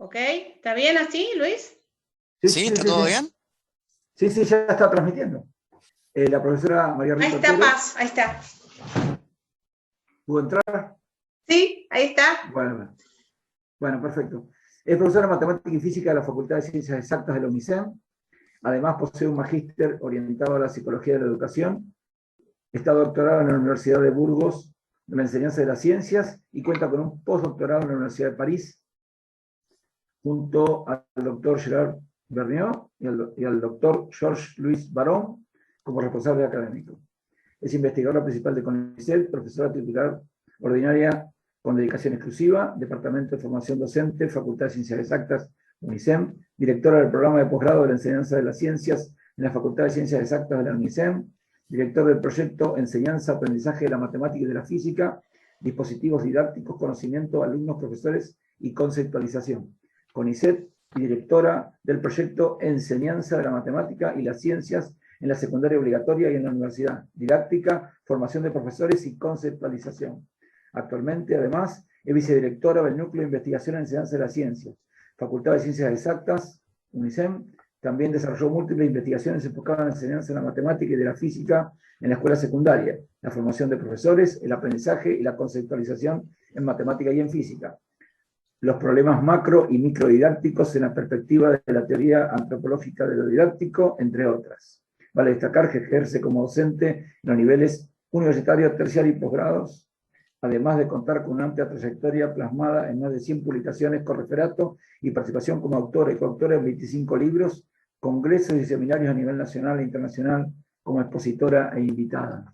¿Ok? ¿Está bien así, Luis? Sí, ¿está todo bien? Sí, ya está transmitiendo. La profesora María Rita Ahí está, Otero. Paz, ahí está. ¿Pudo entrar? Sí, ahí está. Bueno, perfecto. Es profesora de Matemática y Física de la Facultad de Ciencias Exactas de la UNICEN. Además posee un magíster orientado a la Psicología de la Educación. Está doctorado en la Universidad de Burgos en la enseñanza de las ciencias y cuenta con un postdoctorado en la Universidad de París, junto al doctor Gerard Vergniaud y al doctor Georges-Louis Baron como responsable académico. Es investigadora principal de CONICET, profesora titular ordinaria con dedicación exclusiva, Departamento de Formación Docente, Facultad de Ciencias Exactas, UNICEN, directora del programa de posgrado de la enseñanza de las ciencias en la Facultad de Ciencias Exactas de la UNICEN, director del proyecto Enseñanza, Aprendizaje de la Matemática y de la Física, Dispositivos Didácticos, Conocimiento, Alumnos, Profesores y Conceptualización. CONICET y directora del proyecto Enseñanza de la Matemática y las Ciencias en la secundaria obligatoria y en la universidad, didáctica, formación de profesores y conceptualización. Actualmente, además, es vicedirectora del Núcleo de Investigación en Enseñanza de las Ciencias, Facultad de Ciencias Exactas, UNICEN. También desarrolló múltiples investigaciones enfocadas en la enseñanza de la matemática y de la física en la escuela secundaria, la formación de profesores, el aprendizaje y la conceptualización en matemática y en física, los problemas macro y microdidácticos en la perspectiva de la teoría antropológica de lo didáctico, entre otras. Vale destacar que ejerce como docente en los niveles universitario, terciario y posgrados, además de contar con una amplia trayectoria plasmada en más de 100 publicaciones con referato y participación como autora y coautora en 25 libros, congresos y seminarios a nivel nacional e internacional como expositora e invitada.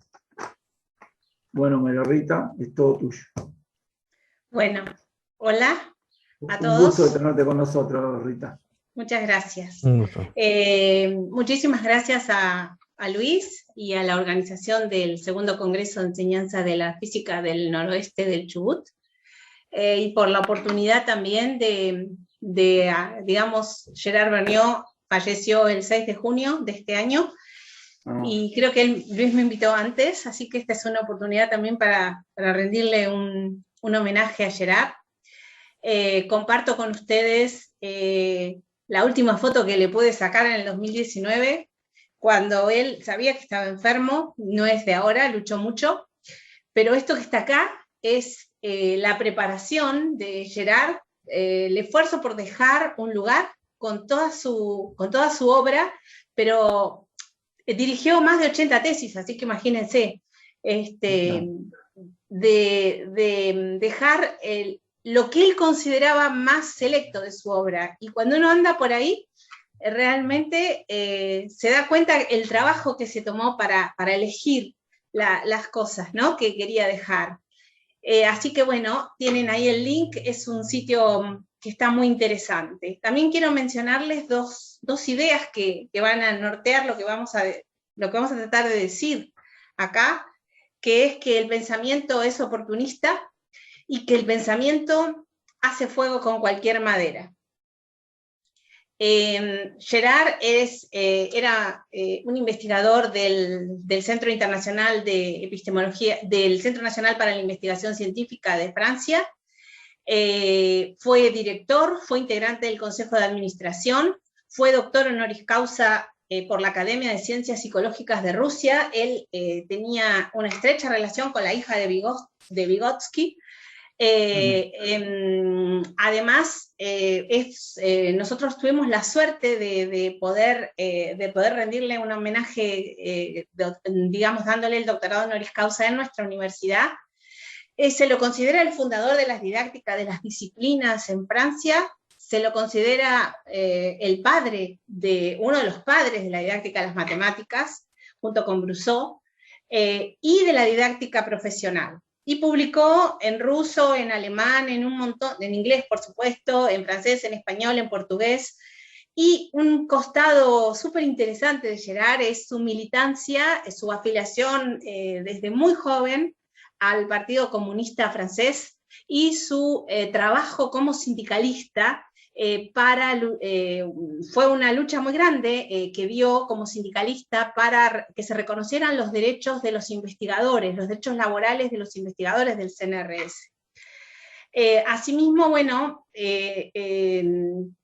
Bueno, María Rita, es todo tuyo. Bueno, hola a Un gusto de todos. tenerte con nosotros, Rita. Muchas gracias. Muchísimas gracias a Luis y a la organización del Segundo Congreso de Enseñanza de la Física del Noroeste del Chubut, y por la oportunidad también digamos, Gerard Vergniaud falleció el 6 de junio de este año, y creo que Luis me invitó antes, así que esta es una oportunidad también para rendirle un homenaje a Gerard. Comparto con ustedes la última foto que le pude sacar en el 2019, cuando él sabía que estaba enfermo, no es de ahora, luchó mucho, pero esto que está acá es la preparación de Gerard, el esfuerzo por dejar un lugar con toda su obra, pero dirigió más de 80 tesis, así que imagínense, de dejar lo que él consideraba más selecto de su obra. Y cuando uno anda por ahí, realmente se da cuenta el trabajo que se tomó para elegir las cosas, ¿no?, que quería dejar. Así que bueno, tienen ahí el link, es un sitio que está muy interesante. También quiero mencionarles dos ideas que van a nortear lo que vamos a tratar de decir acá, que es que el pensamiento es oportunista y que el pensamiento hace fuego con cualquier madera. Gerard era un investigador del Centro Internacional de Epistemología, del Centro Nacional para la Investigación Científica de Francia. Fue director, fue integrante del Consejo de Administración, fue doctor honoris causa por la Academia de Ciencias Psicológicas de Rusia. Él tenía una estrecha relación con la hija de Vygotsky. Además, nosotros tuvimos la suerte de poder rendirle un homenaje, digamos, dándole el doctorado honoris causa en nuestra universidad. Se lo considera el fundador de las didácticas de las disciplinas en Francia, se lo considera uno de los padres de la didáctica de las matemáticas, junto con Brousseau, y de la didáctica profesional. Y publicó en ruso, en alemán, en un montón, en inglés, por supuesto, en francés, en español, en portugués. Y un costado súper interesante de Gerard es su militancia, su afiliación desde muy joven al Partido Comunista Francés, y su trabajo como sindicalista. Fue una lucha muy grande que dio como sindicalista para que se reconocieran los derechos de los investigadores, los derechos laborales de los investigadores del CNRS. Asimismo, bueno,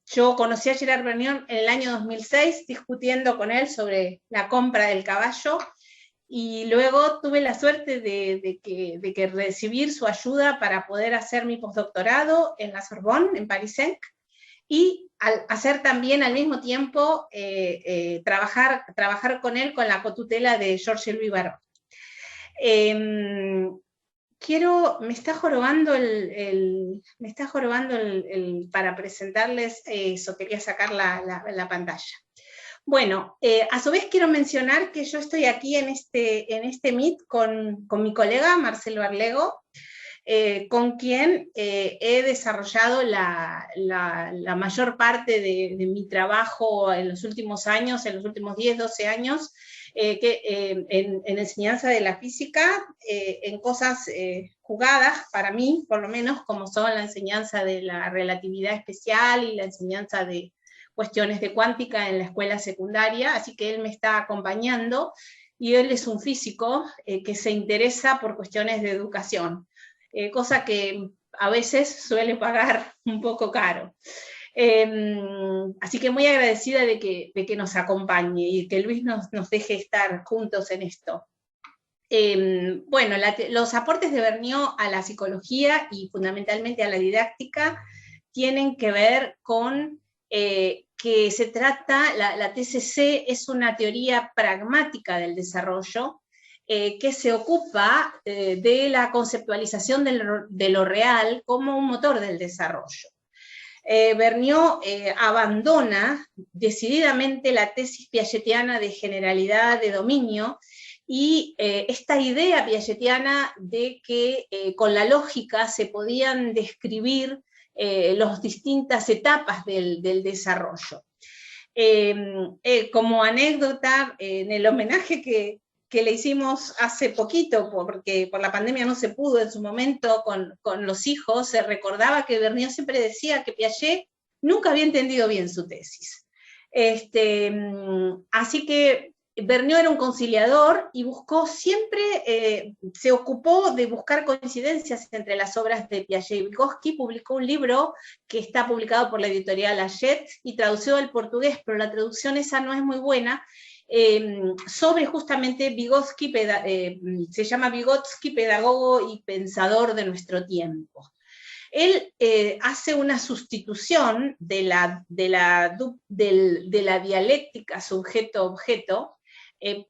yo conocí a Gerard Vergniaud en el año 2006, discutiendo con él sobre la compra del caballo, y luego tuve la suerte de que recibir su ayuda para poder hacer mi postdoctorado en la Sorbonne, en Paris 5, y hacer también al mismo tiempo trabajar con él con la cotutela de Georges-Louis Barrault. Me está jorobando para presentarles eso, quería sacar la pantalla. Bueno, a su vez quiero mencionar que yo estoy aquí en este Meet con mi colega Marcelo Arlego, con quien he desarrollado la mayor parte de mi trabajo en los últimos años, en los últimos 10, 12 años, en enseñanza de la física, en cosas jugadas para mí, por lo menos, como son la enseñanza de la relatividad especial y la enseñanza de cuestiones de cuántica en la escuela secundaria, así que él me está acompañando, y él es un físico que se interesa por cuestiones de educación, cosa que a veces suele pagar un poco caro. Así que muy agradecida de que nos acompañe y que Luis nos deje estar juntos en esto. Bueno, los aportes de Vergniaud a la psicología y fundamentalmente a la didáctica tienen que ver con que se trata, la TCC es una teoría pragmática del desarrollo, que se ocupa de la conceptualización de lo real como un motor del desarrollo. Vergniaud abandona decididamente la tesis piagetiana de generalidad de dominio y esta idea piagetiana de que con la lógica se podían describir las distintas etapas del desarrollo. Como anécdota, en el homenaje que le hicimos hace poquito, porque por la pandemia no se pudo en su momento con los hijos, se recordaba que Vergniaud siempre decía que Piaget nunca había entendido bien su tesis. Así que Vergniaud era un conciliador y buscó siempre, se ocupó de buscar coincidencias entre las obras de Piaget y Vygotsky. Publicó un libro que está publicado por la editorial Hachette y traducido al portugués, pero la traducción esa no es muy buena, sobre justamente Vygotsky, se llama Vygotsky, pedagogo y pensador de nuestro tiempo. Él hace una sustitución de la dialéctica sujeto-objeto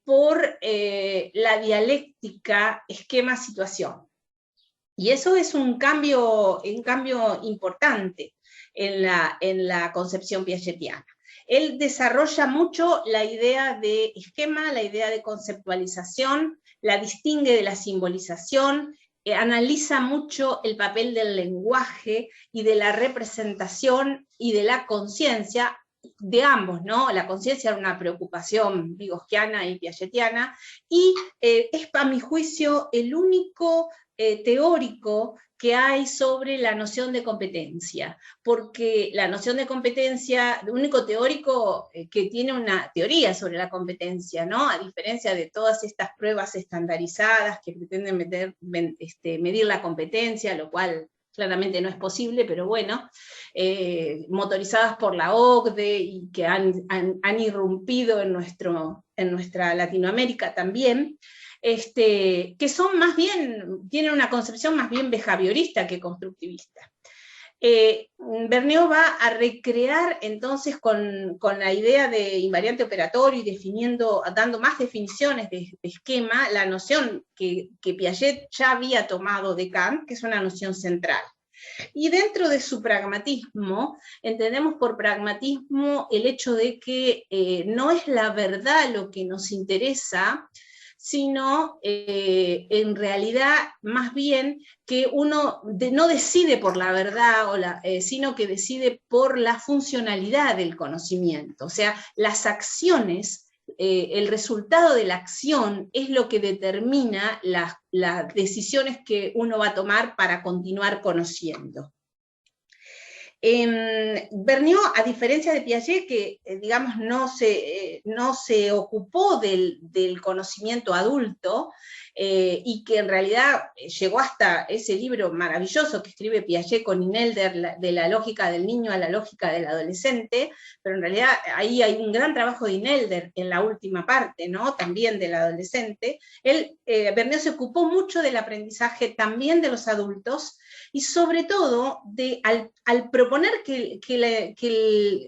por la dialéctica esquema-situación. Y eso es un cambio importante en la concepción piagetiana. Él desarrolla mucho la idea de esquema, la idea de conceptualización, la distingue de la simbolización, analiza mucho el papel del lenguaje y de la representación y de la conciencia, de ambos, ¿no? La conciencia era una preocupación vygotskiana y piagetiana, y es, a mi juicio, el único teórico que hay sobre la noción de competencia, porque la noción de competencia, el único teórico que tiene una teoría sobre la competencia, ¿no? A diferencia de todas estas pruebas estandarizadas que pretenden medir la competencia, lo cual claramente no es posible, pero bueno, motorizadas por la OCDE y que han irrumpido en nuestra Latinoamérica también, que son más bien, tienen una concepción más bien behaviorista que constructivista. Vergniaud va a recrear entonces con la idea de invariante operatorio y dando más definiciones de esquema, la noción que Piaget ya había tomado de Kant, que es una noción central. Y dentro de su pragmatismo, entendemos por pragmatismo el hecho de que no es la verdad lo que nos interesa, sino en realidad más bien que uno no decide por la verdad, sino que decide por la funcionalidad del conocimiento. O sea, las acciones, el resultado de la acción es lo que determina las decisiones que uno va a tomar para continuar conociendo. Vergniaud, a diferencia de Piaget, que digamos no se ocupó del conocimiento adulto, y que en realidad llegó hasta ese libro maravilloso que escribe Piaget con Inelder, de la lógica del niño a la lógica del adolescente, pero en realidad ahí hay un gran trabajo de Inelder en la última parte, ¿no? También del adolescente. Vernet se ocupó mucho del aprendizaje también de los adultos, y sobre todo al proponer que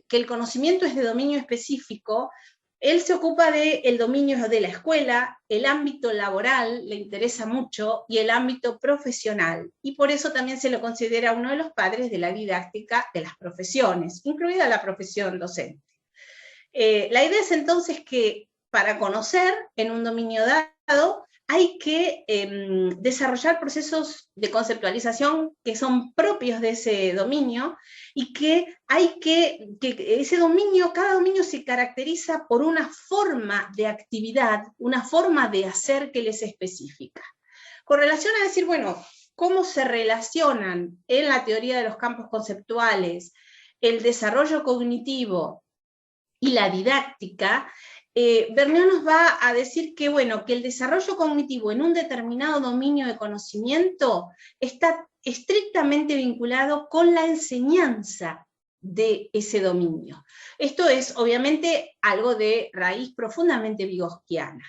el conocimiento es de dominio específico, él se ocupa del dominio de la escuela, el ámbito laboral le interesa mucho, y el ámbito profesional, y por eso también se lo considera uno de los padres de la didáctica de las profesiones, incluida la profesión docente. La idea es entonces que para conocer en un dominio dado, hay que desarrollar procesos de conceptualización que son propios de ese dominio, y que ese dominio, cada dominio se caracteriza por una forma de actividad, una forma de hacer que les específica. Con relación a decir, bueno, cómo se relacionan en la teoría de los campos conceptuales el desarrollo cognitivo y la didáctica, Vernet nos va a decir que, bueno, que el desarrollo cognitivo en un determinado dominio de conocimiento está estrictamente vinculado con la enseñanza de ese dominio. Esto es, obviamente, algo de raíz profundamente vygotsquiana.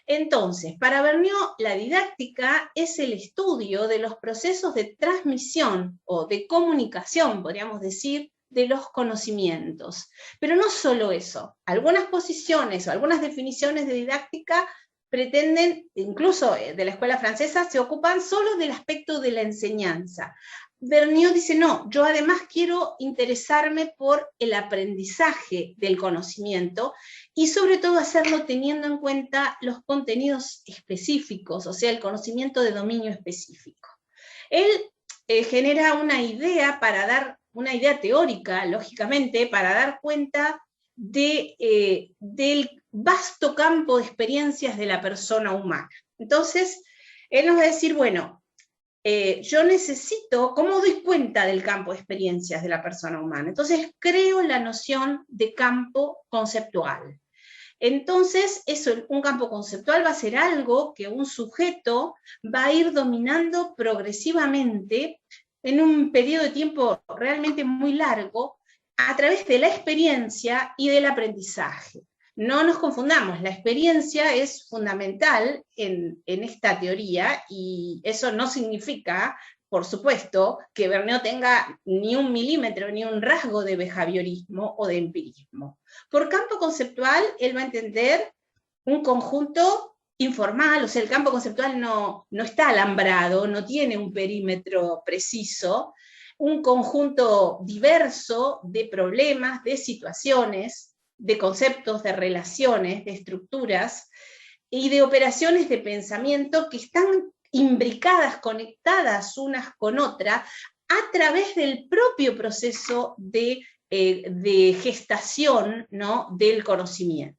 Entonces, para Vernet, la didáctica es el estudio de los procesos de transmisión o de comunicación, podríamos decir, de los conocimientos. Pero no solo eso, algunas posiciones o algunas definiciones de didáctica pretenden, incluso de la escuela francesa, se ocupan solo del aspecto de la enseñanza. Vernet dice, no, yo además quiero interesarme por el aprendizaje del conocimiento, y sobre todo hacerlo teniendo en cuenta los contenidos específicos, o sea, el conocimiento de dominio específico. Él genera una idea una idea teórica, lógicamente, para dar cuenta del vasto campo de experiencias de la persona humana. Entonces, él nos va a decir, bueno, yo necesito, ¿cómo doy cuenta del campo de experiencias de la persona humana? Entonces, creo la noción de campo conceptual. Entonces, un campo conceptual va a ser algo que un sujeto va a ir dominando progresivamente en un periodo de tiempo realmente muy largo, a través de la experiencia y del aprendizaje. No nos confundamos, la experiencia es fundamental en esta teoría, y eso no significa, por supuesto, que Vernet tenga ni un milímetro, ni un rasgo de behaviorismo o de empirismo. Por campo conceptual, él va a entender un conjunto informal, o sea, el campo conceptual no está alambrado, no tiene un perímetro preciso, un conjunto diverso de problemas, de situaciones, de conceptos, de relaciones, de estructuras y de operaciones de pensamiento que están imbricadas, conectadas unas con otras, a través del propio proceso de gestación, ¿no?, del conocimiento.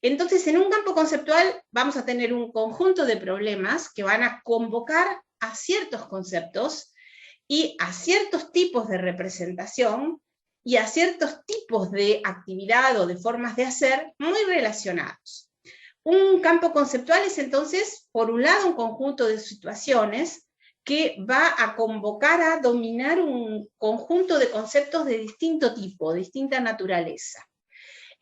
Entonces, en un campo conceptual vamos a tener un conjunto de problemas que van a convocar a ciertos conceptos y a ciertos tipos de representación y a ciertos tipos de actividad o de formas de hacer muy relacionados. Un campo conceptual es entonces, por un lado, un conjunto de situaciones que va a convocar a dominar un conjunto de conceptos de distinto tipo, de distinta naturaleza.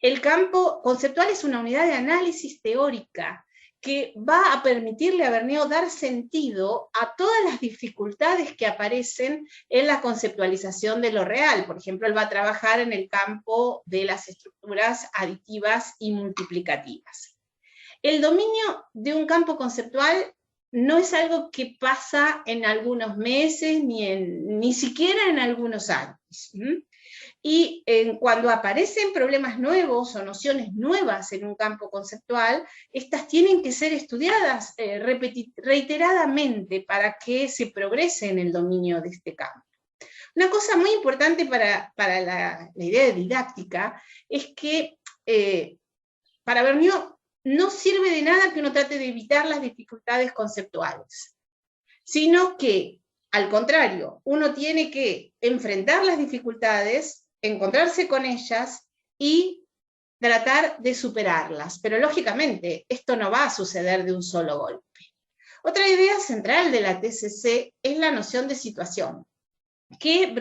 El campo conceptual es una unidad de análisis teórica que va a permitirle a Vernet dar sentido a todas las dificultades que aparecen en la conceptualización de lo real. Por ejemplo, él va a trabajar en el campo de las estructuras aditivas y multiplicativas. El dominio de un campo conceptual no es algo que pasa en algunos meses, ni siquiera en algunos años. Y cuando aparecen problemas nuevos o nociones nuevas en un campo conceptual, estas tienen que ser estudiadas reiteradamente para que se progrese en el dominio de este campo. Una cosa muy importante para la idea de didáctica es que para Vernet no sirve de nada que uno trate de evitar las dificultades conceptuales, sino que, al contrario, uno tiene que enfrentar las dificultades, encontrarse con ellas y tratar de superarlas, pero lógicamente esto no va a suceder de un solo golpe. Otra idea central de la TCC es la noción de situación, que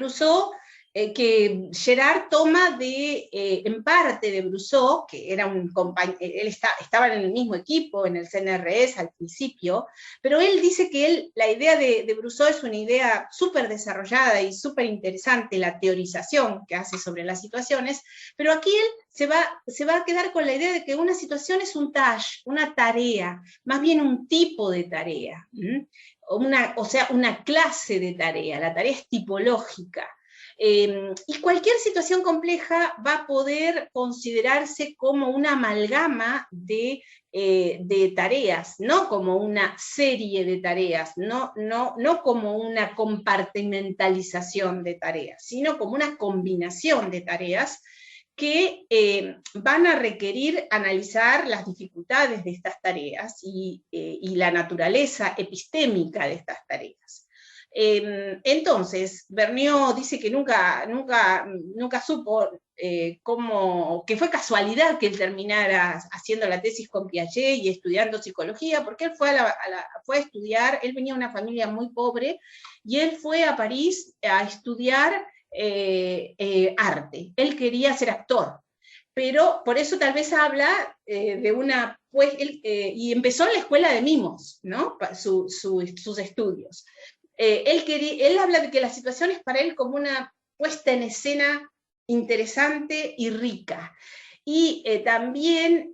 que Girard toma en parte de Brousseau, que era un compañero, él estaba en el mismo equipo, en el CNRS al principio, pero él dice que la idea de Brousseau es una idea súper desarrollada y súper interesante, la teorización que hace sobre las situaciones, pero aquí él se va a quedar con la idea de que una situación es un task, una tarea, más bien un tipo de tarea, o sea, una clase de tarea, la tarea es tipológica. Y cualquier situación compleja va a poder considerarse como una amalgama de tareas, no como una serie de tareas, no como una compartimentalización de tareas, sino como una combinación de tareas que van a requerir analizar las dificultades de estas tareas y la naturaleza epistémica de estas tareas. Entonces, Vergniaud dice que nunca supo que fue casualidad que él terminara haciendo la tesis con Piaget y estudiando psicología, porque él fue a estudiar, él venía de una familia muy pobre, y él fue a París a estudiar arte. Él quería ser actor, pero por eso tal vez habla de una... y empezó en la escuela de mimos, ¿no? Sus estudios. Él habla de que la situación es para él como una puesta en escena interesante y rica. Y también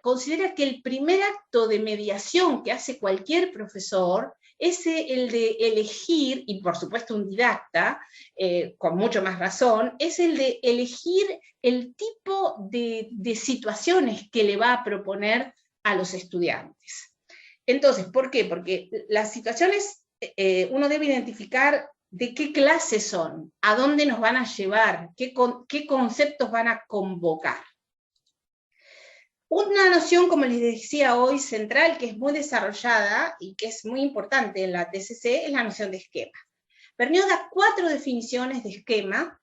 considera que el primer acto de mediación que hace cualquier profesor es el de elegir, y por supuesto un didacta, con mucho más razón, es el de elegir el tipo de situaciones que le va a proponer a los estudiantes. Entonces, ¿por qué? Porque las situaciones uno debe identificar de qué clase son, a dónde nos van a llevar, qué conceptos van a convocar. Una noción, como les decía hoy, central, que es muy desarrollada y que es muy importante en la TCC, es la noción de esquema. Vergniaud da 4 definiciones de esquema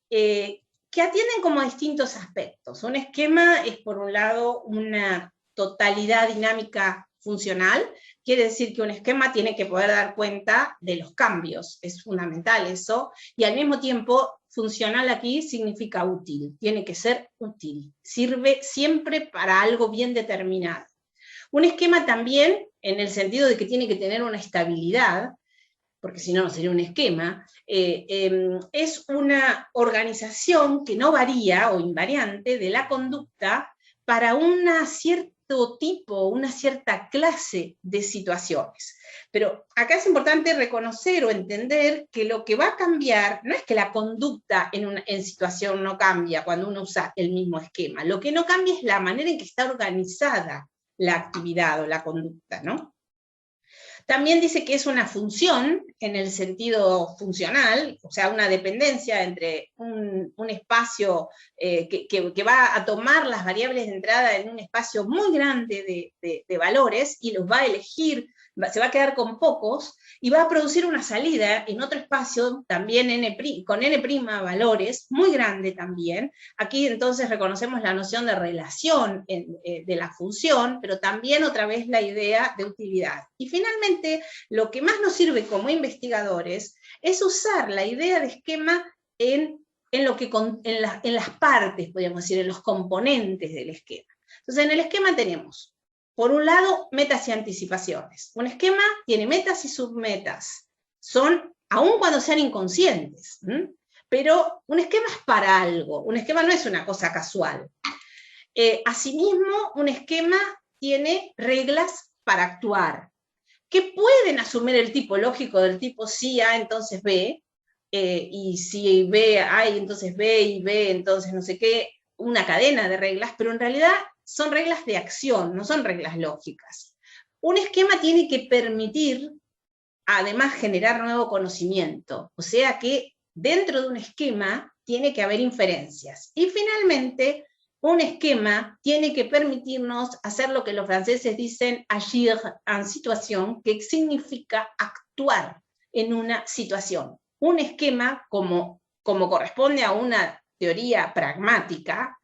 que atienden como a distintos aspectos. Un esquema es, por un lado, una totalidad dinámica funcional, quiere decir que un esquema tiene que poder dar cuenta de los cambios, es fundamental eso, y al mismo tiempo, funcional aquí significa útil, tiene que ser útil, sirve siempre para algo bien determinado. Un esquema también, en el sentido de que tiene que tener una estabilidad, porque si no, no sería un esquema, es una organización que no varía o invariante de la conducta para una cierta tipo, una cierta clase de situaciones. Pero acá es importante reconocer o entender que lo que va a cambiar no es que la conducta en situación no cambia cuando uno usa el mismo esquema, lo que no cambia es la manera en que está organizada la actividad o la conducta, ¿no? También dice que es una función, en el sentido funcional, o sea, una dependencia entre un espacio que va a tomar las variables de entrada en un espacio muy grande de valores, y los va a elegir, se va a quedar con pocos, y va a producir una salida en otro espacio, también con n' valores, muy grande también. Aquí entonces reconocemos la noción de relación de la función, pero también otra vez la idea de utilidad. Y finalmente, lo que más nos sirve como investigadores es usar la idea de esquema en las partes, podríamos decir, en los componentes del esquema. Entonces, en el esquema tenemos, por un lado, metas y anticipaciones. Un esquema tiene metas y submetas. Aun cuando sean inconscientes, pero un esquema es para algo. Un esquema no es una cosa casual. Asimismo, un esquema tiene reglas para actuar, que pueden asumir el tipo lógico del tipo si A, entonces B, y si B hay, entonces B, y B, entonces no sé qué, una cadena de reglas, pero en realidad son reglas de acción, no son reglas lógicas. Un esquema tiene que permitir, además, generar nuevo conocimiento, o sea que dentro de un esquema tiene que haber inferencias. Y finalmente, un esquema tiene que permitirnos hacer lo que los franceses dicen agir en situation, que significa actuar en una situación. Un esquema, como corresponde a una teoría pragmática,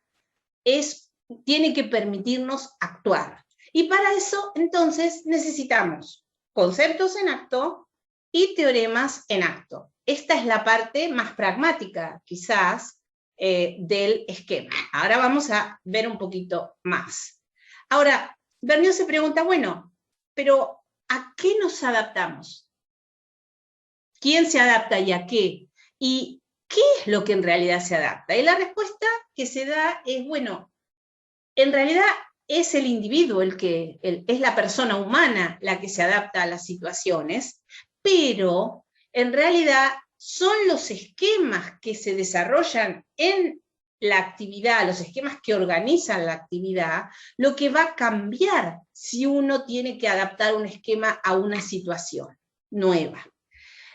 tiene que permitirnos actuar. Y para eso, entonces, necesitamos conceptos en acto y teoremas en acto. Esta es la parte más pragmática, quizás, del esquema. Ahora vamos a ver un poquito más. Ahora, Vergniaud se pregunta, bueno, pero ¿a qué nos adaptamos? ¿Quién se adapta y a qué? ¿Y qué es lo que en realidad se adapta? Y la respuesta que se da es, bueno, en realidad es el individuo, es la persona humana la que se adapta a las situaciones, pero en realidad son los esquemas que se desarrollan en la actividad, los esquemas que organizan la actividad, lo que va a cambiar si uno tiene que adaptar un esquema a una situación nueva.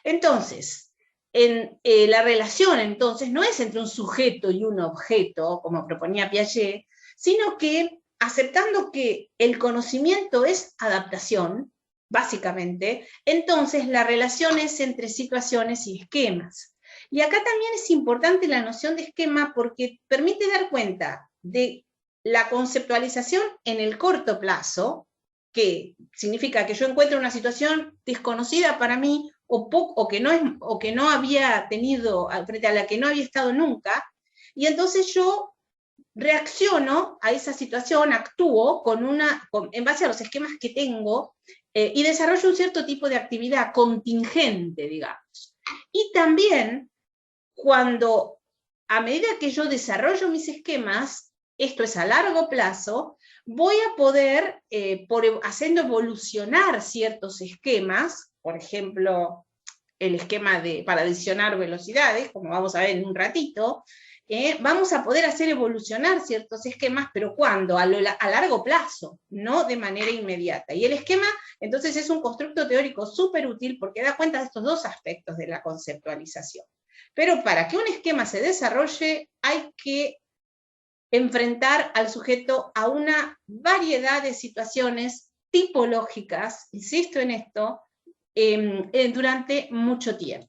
Entonces, la relación entonces no es entre un sujeto y un objeto, como proponía Piaget, sino que aceptando que el conocimiento es adaptación, básicamente, entonces la relación es entre situaciones y esquemas. Y acá también es importante la noción de esquema porque permite dar cuenta de la conceptualización en el corto plazo, que significa que yo encuentro una situación desconocida para mí, o que no había tenido, frente a la que no había estado nunca, y entonces yo reacciono a esa situación, actúo en base a los esquemas que tengo, y desarrollo un cierto tipo de actividad contingente, digamos. Y también, a medida que yo desarrollo mis esquemas, esto es a largo plazo, voy a poder, haciendo evolucionar ciertos esquemas, por ejemplo, el esquema para adicionar velocidades, como vamos a ver en un ratito, vamos a poder hacer evolucionar ciertos esquemas, pero ¿cuándo? A largo plazo, no de manera inmediata. Y el esquema, entonces, es un constructo teórico súper útil porque da cuenta de estos dos aspectos de la conceptualización. Pero para que un esquema se desarrolle, hay que enfrentar al sujeto a una variedad de situaciones tipológicas, insisto en esto, durante mucho tiempo.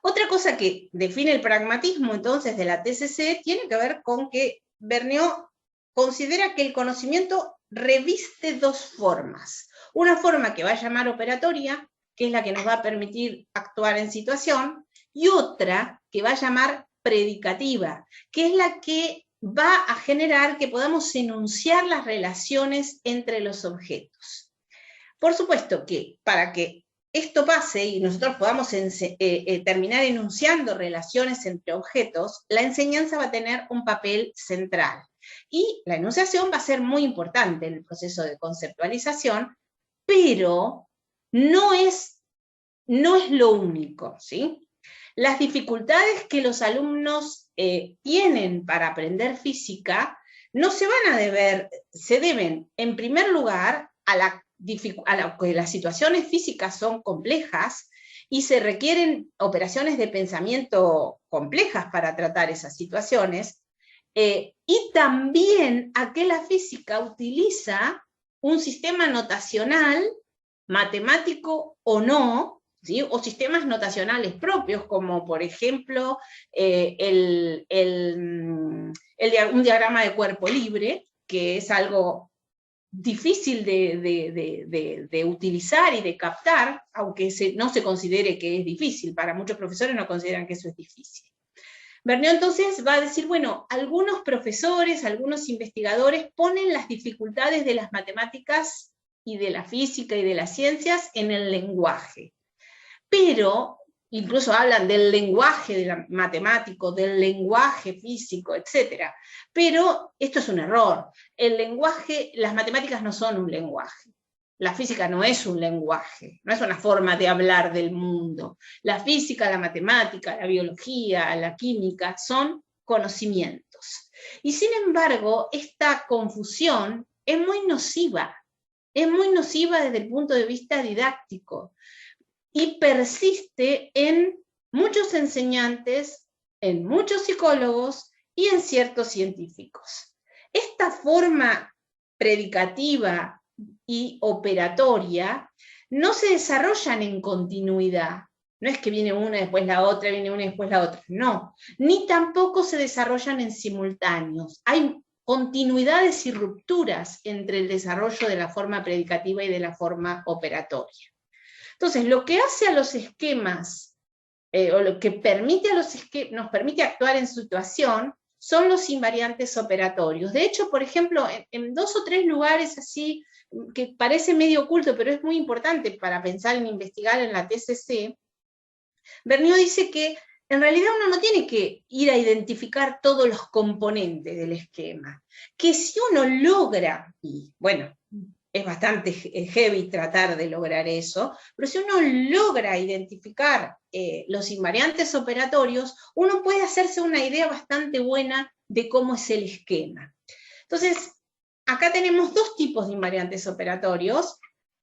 Otra cosa que define el pragmatismo entonces de la TCC tiene que ver con que Vergniaud considera que el conocimiento reviste dos formas. Una forma que va a llamar operatoria, que es la que nos va a permitir actuar en situación, y otra que va a llamar predicativa, que es la que va a generar que podamos enunciar las relaciones entre los objetos. Por supuesto que para que esto pase y nosotros podamos terminar enunciando relaciones entre objetos, la enseñanza va a tener un papel central. Y la enunciación va a ser muy importante en el proceso de conceptualización, pero no es lo único, ¿sí? Las dificultades que los alumnos tienen para aprender física no se van a deber, se deben, en primer lugar, a que las situaciones físicas son complejas y se requieren operaciones de pensamiento complejas para tratar esas situaciones, y también a que la física utiliza un sistema notacional, matemático o no, ¿sí? O sistemas notacionales propios, como por ejemplo un diagrama de cuerpo libre, que es algo difícil de utilizar y de captar, aunque no se considere que es difícil. Para muchos profesores no consideran que eso es difícil. Vergniaud entonces va a decir, bueno, algunos profesores, algunos investigadores ponen las dificultades de las matemáticas y de la física y de las ciencias en el lenguaje. Pero incluso hablan del lenguaje matemático, del lenguaje físico, etc. Pero esto es un error. El lenguaje, las matemáticas no son un lenguaje. La física no es un lenguaje, no es una forma de hablar del mundo. La física, la matemática, la biología, la química son conocimientos. Y sin embargo, esta confusión es muy nociva desde el punto de vista didáctico, y persiste en muchos enseñantes, en muchos psicólogos y en ciertos científicos. Esta forma predicativa y operatoria no se desarrollan en continuidad, No es que viene una, después la otra, viene una y después la otra. No. Ni tampoco se desarrollan en simultáneos. Hay continuidades y rupturas entre el desarrollo de la forma predicativa y de la forma operatoria. Entonces, lo que hace a los esquemas, o lo que permite a los esquemas, nos permite actuar en situación, son los invariantes operatorios. De hecho, por ejemplo, en 2 o 3 lugares así, que parece medio oculto, pero es muy importante para pensar en investigar en la TCC, Vergniaud dice que en realidad uno no tiene que ir a identificar todos los componentes del esquema, que si uno logra, y bueno, es bastante heavy tratar de lograr eso, pero si uno logra identificar los invariantes operatorios, uno puede hacerse una idea bastante buena de cómo es el esquema. Entonces, acá tenemos 2 tipos de invariantes operatorios.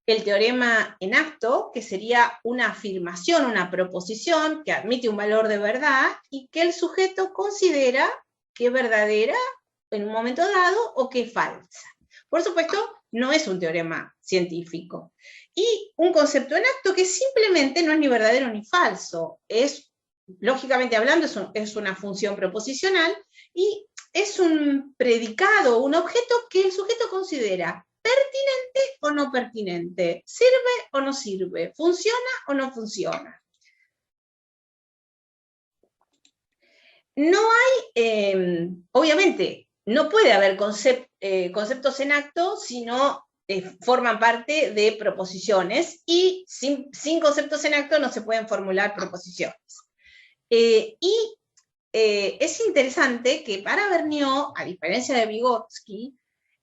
El teorema en acto, que sería una afirmación, una proposición que admite un valor de verdad y que el sujeto considera que es verdadera en un momento dado o que es falsa. Por supuesto, no es un teorema científico. Y un concepto en acto que simplemente no es ni verdadero ni falso. Es, lógicamente hablando, es una función proposicional y es un predicado, un objeto que el sujeto considera pertinente o no pertinente, sirve o no sirve, funciona o no funciona. No hay, obviamente, no puede haber conceptos en acto si no forman parte de proposiciones, y sin conceptos en acto no se pueden formular proposiciones. Es interesante que para Vergniaud, a diferencia de Vygotsky,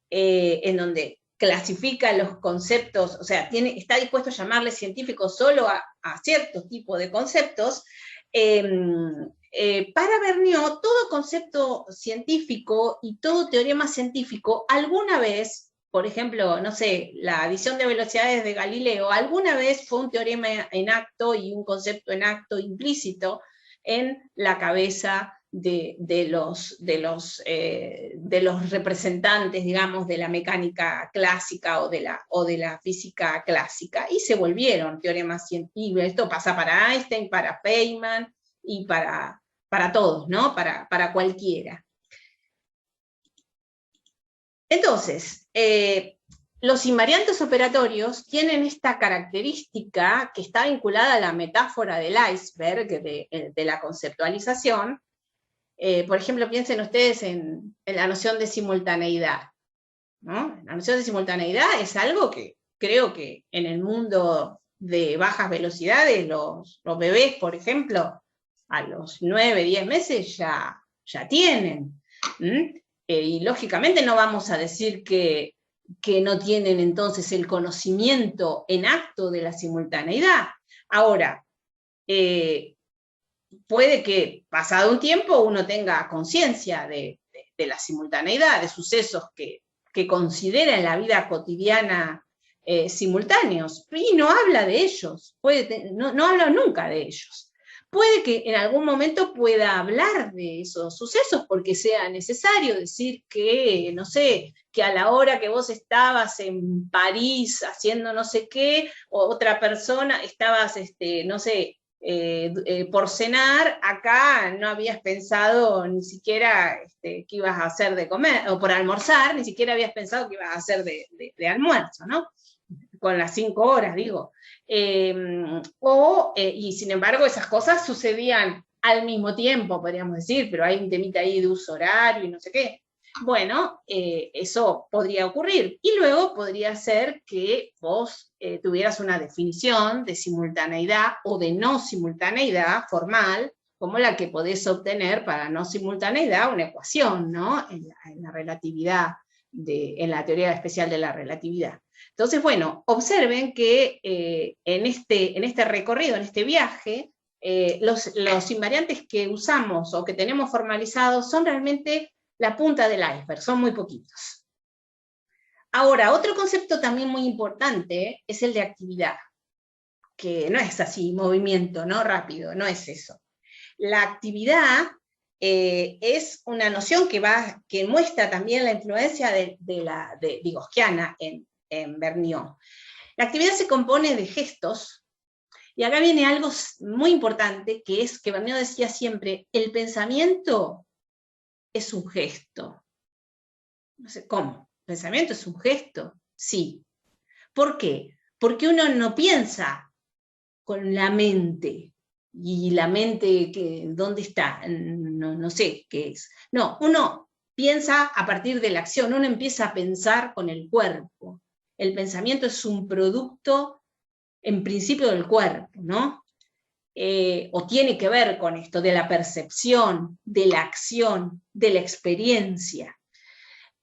en donde clasifica los conceptos, o sea, está dispuesto a llamarle científicos solo a ciertos tipos de conceptos, para Vergniaud todo concepto científico y todo teorema científico alguna vez, por ejemplo, no sé, la adición de velocidades de Galileo, alguna vez fue un teorema en acto y un concepto en acto implícito en la cabeza de los representantes, digamos, de la mecánica clásica o de la física clásica, y se volvieron teoremas científicos. Esto pasa para Einstein, para Feynman, y para todos, ¿no? Para cualquiera. Entonces, los invariantes operatorios tienen esta característica que está vinculada a la metáfora del iceberg, de la conceptualización. Por ejemplo, piensen ustedes en la noción de simultaneidad, ¿no? La noción de simultaneidad es algo que creo que en el mundo de bajas velocidades, los bebés, por ejemplo, a los 9, 10 meses ya tienen. Y lógicamente no vamos a decir que no tienen entonces el conocimiento en acto de la simultaneidad. Ahora, puede que pasado un tiempo uno tenga conciencia de la simultaneidad, de sucesos que considera en la vida cotidiana simultáneos, y no habla de ellos, no habla nunca de ellos. Puede que en algún momento pueda hablar de esos sucesos porque sea necesario decir que, no sé, que a la hora que vos estabas en París haciendo no sé qué, o otra persona estabas, no sé, por cenar, acá no habías pensado ni siquiera que ibas a hacer de comer, o por almorzar, ni siquiera habías pensado que ibas a hacer de almuerzo, ¿no? Con las 5 horas, digo. Y sin embargo esas cosas sucedían al mismo tiempo, podríamos decir, pero hay un temita ahí de uso horario y no sé qué. Bueno, eso podría ocurrir. Y luego podría ser que vos tuvieras una definición de simultaneidad o de no simultaneidad formal, como la que podés obtener para no simultaneidad, una ecuación, ¿no? En la relatividad, en la teoría especial de la relatividad. Entonces, bueno, observen que en este recorrido, en este viaje, los invariantes que usamos o que tenemos formalizados son realmente la punta del iceberg, son muy poquitos. Ahora, otro concepto también muy importante es el de actividad, que no es así, movimiento, ¿no? Rápido, no es eso. La actividad es una noción que muestra también la influencia de Vygotskiana en Vergniaud. La actividad se compone de gestos Y acá viene algo muy importante, que es que Bernio decía siempre, el pensamiento es un gesto. No sé, ¿cómo? ¿El pensamiento es un gesto? Sí. ¿Por qué? Porque uno no piensa con la mente, y la mente, ¿dónde está? No sé qué es. No, uno piensa a partir de la acción, uno empieza a pensar con el cuerpo. El pensamiento es un producto, en principio, del cuerpo, ¿no? O tiene que ver con esto, de la percepción, de la acción, de la experiencia.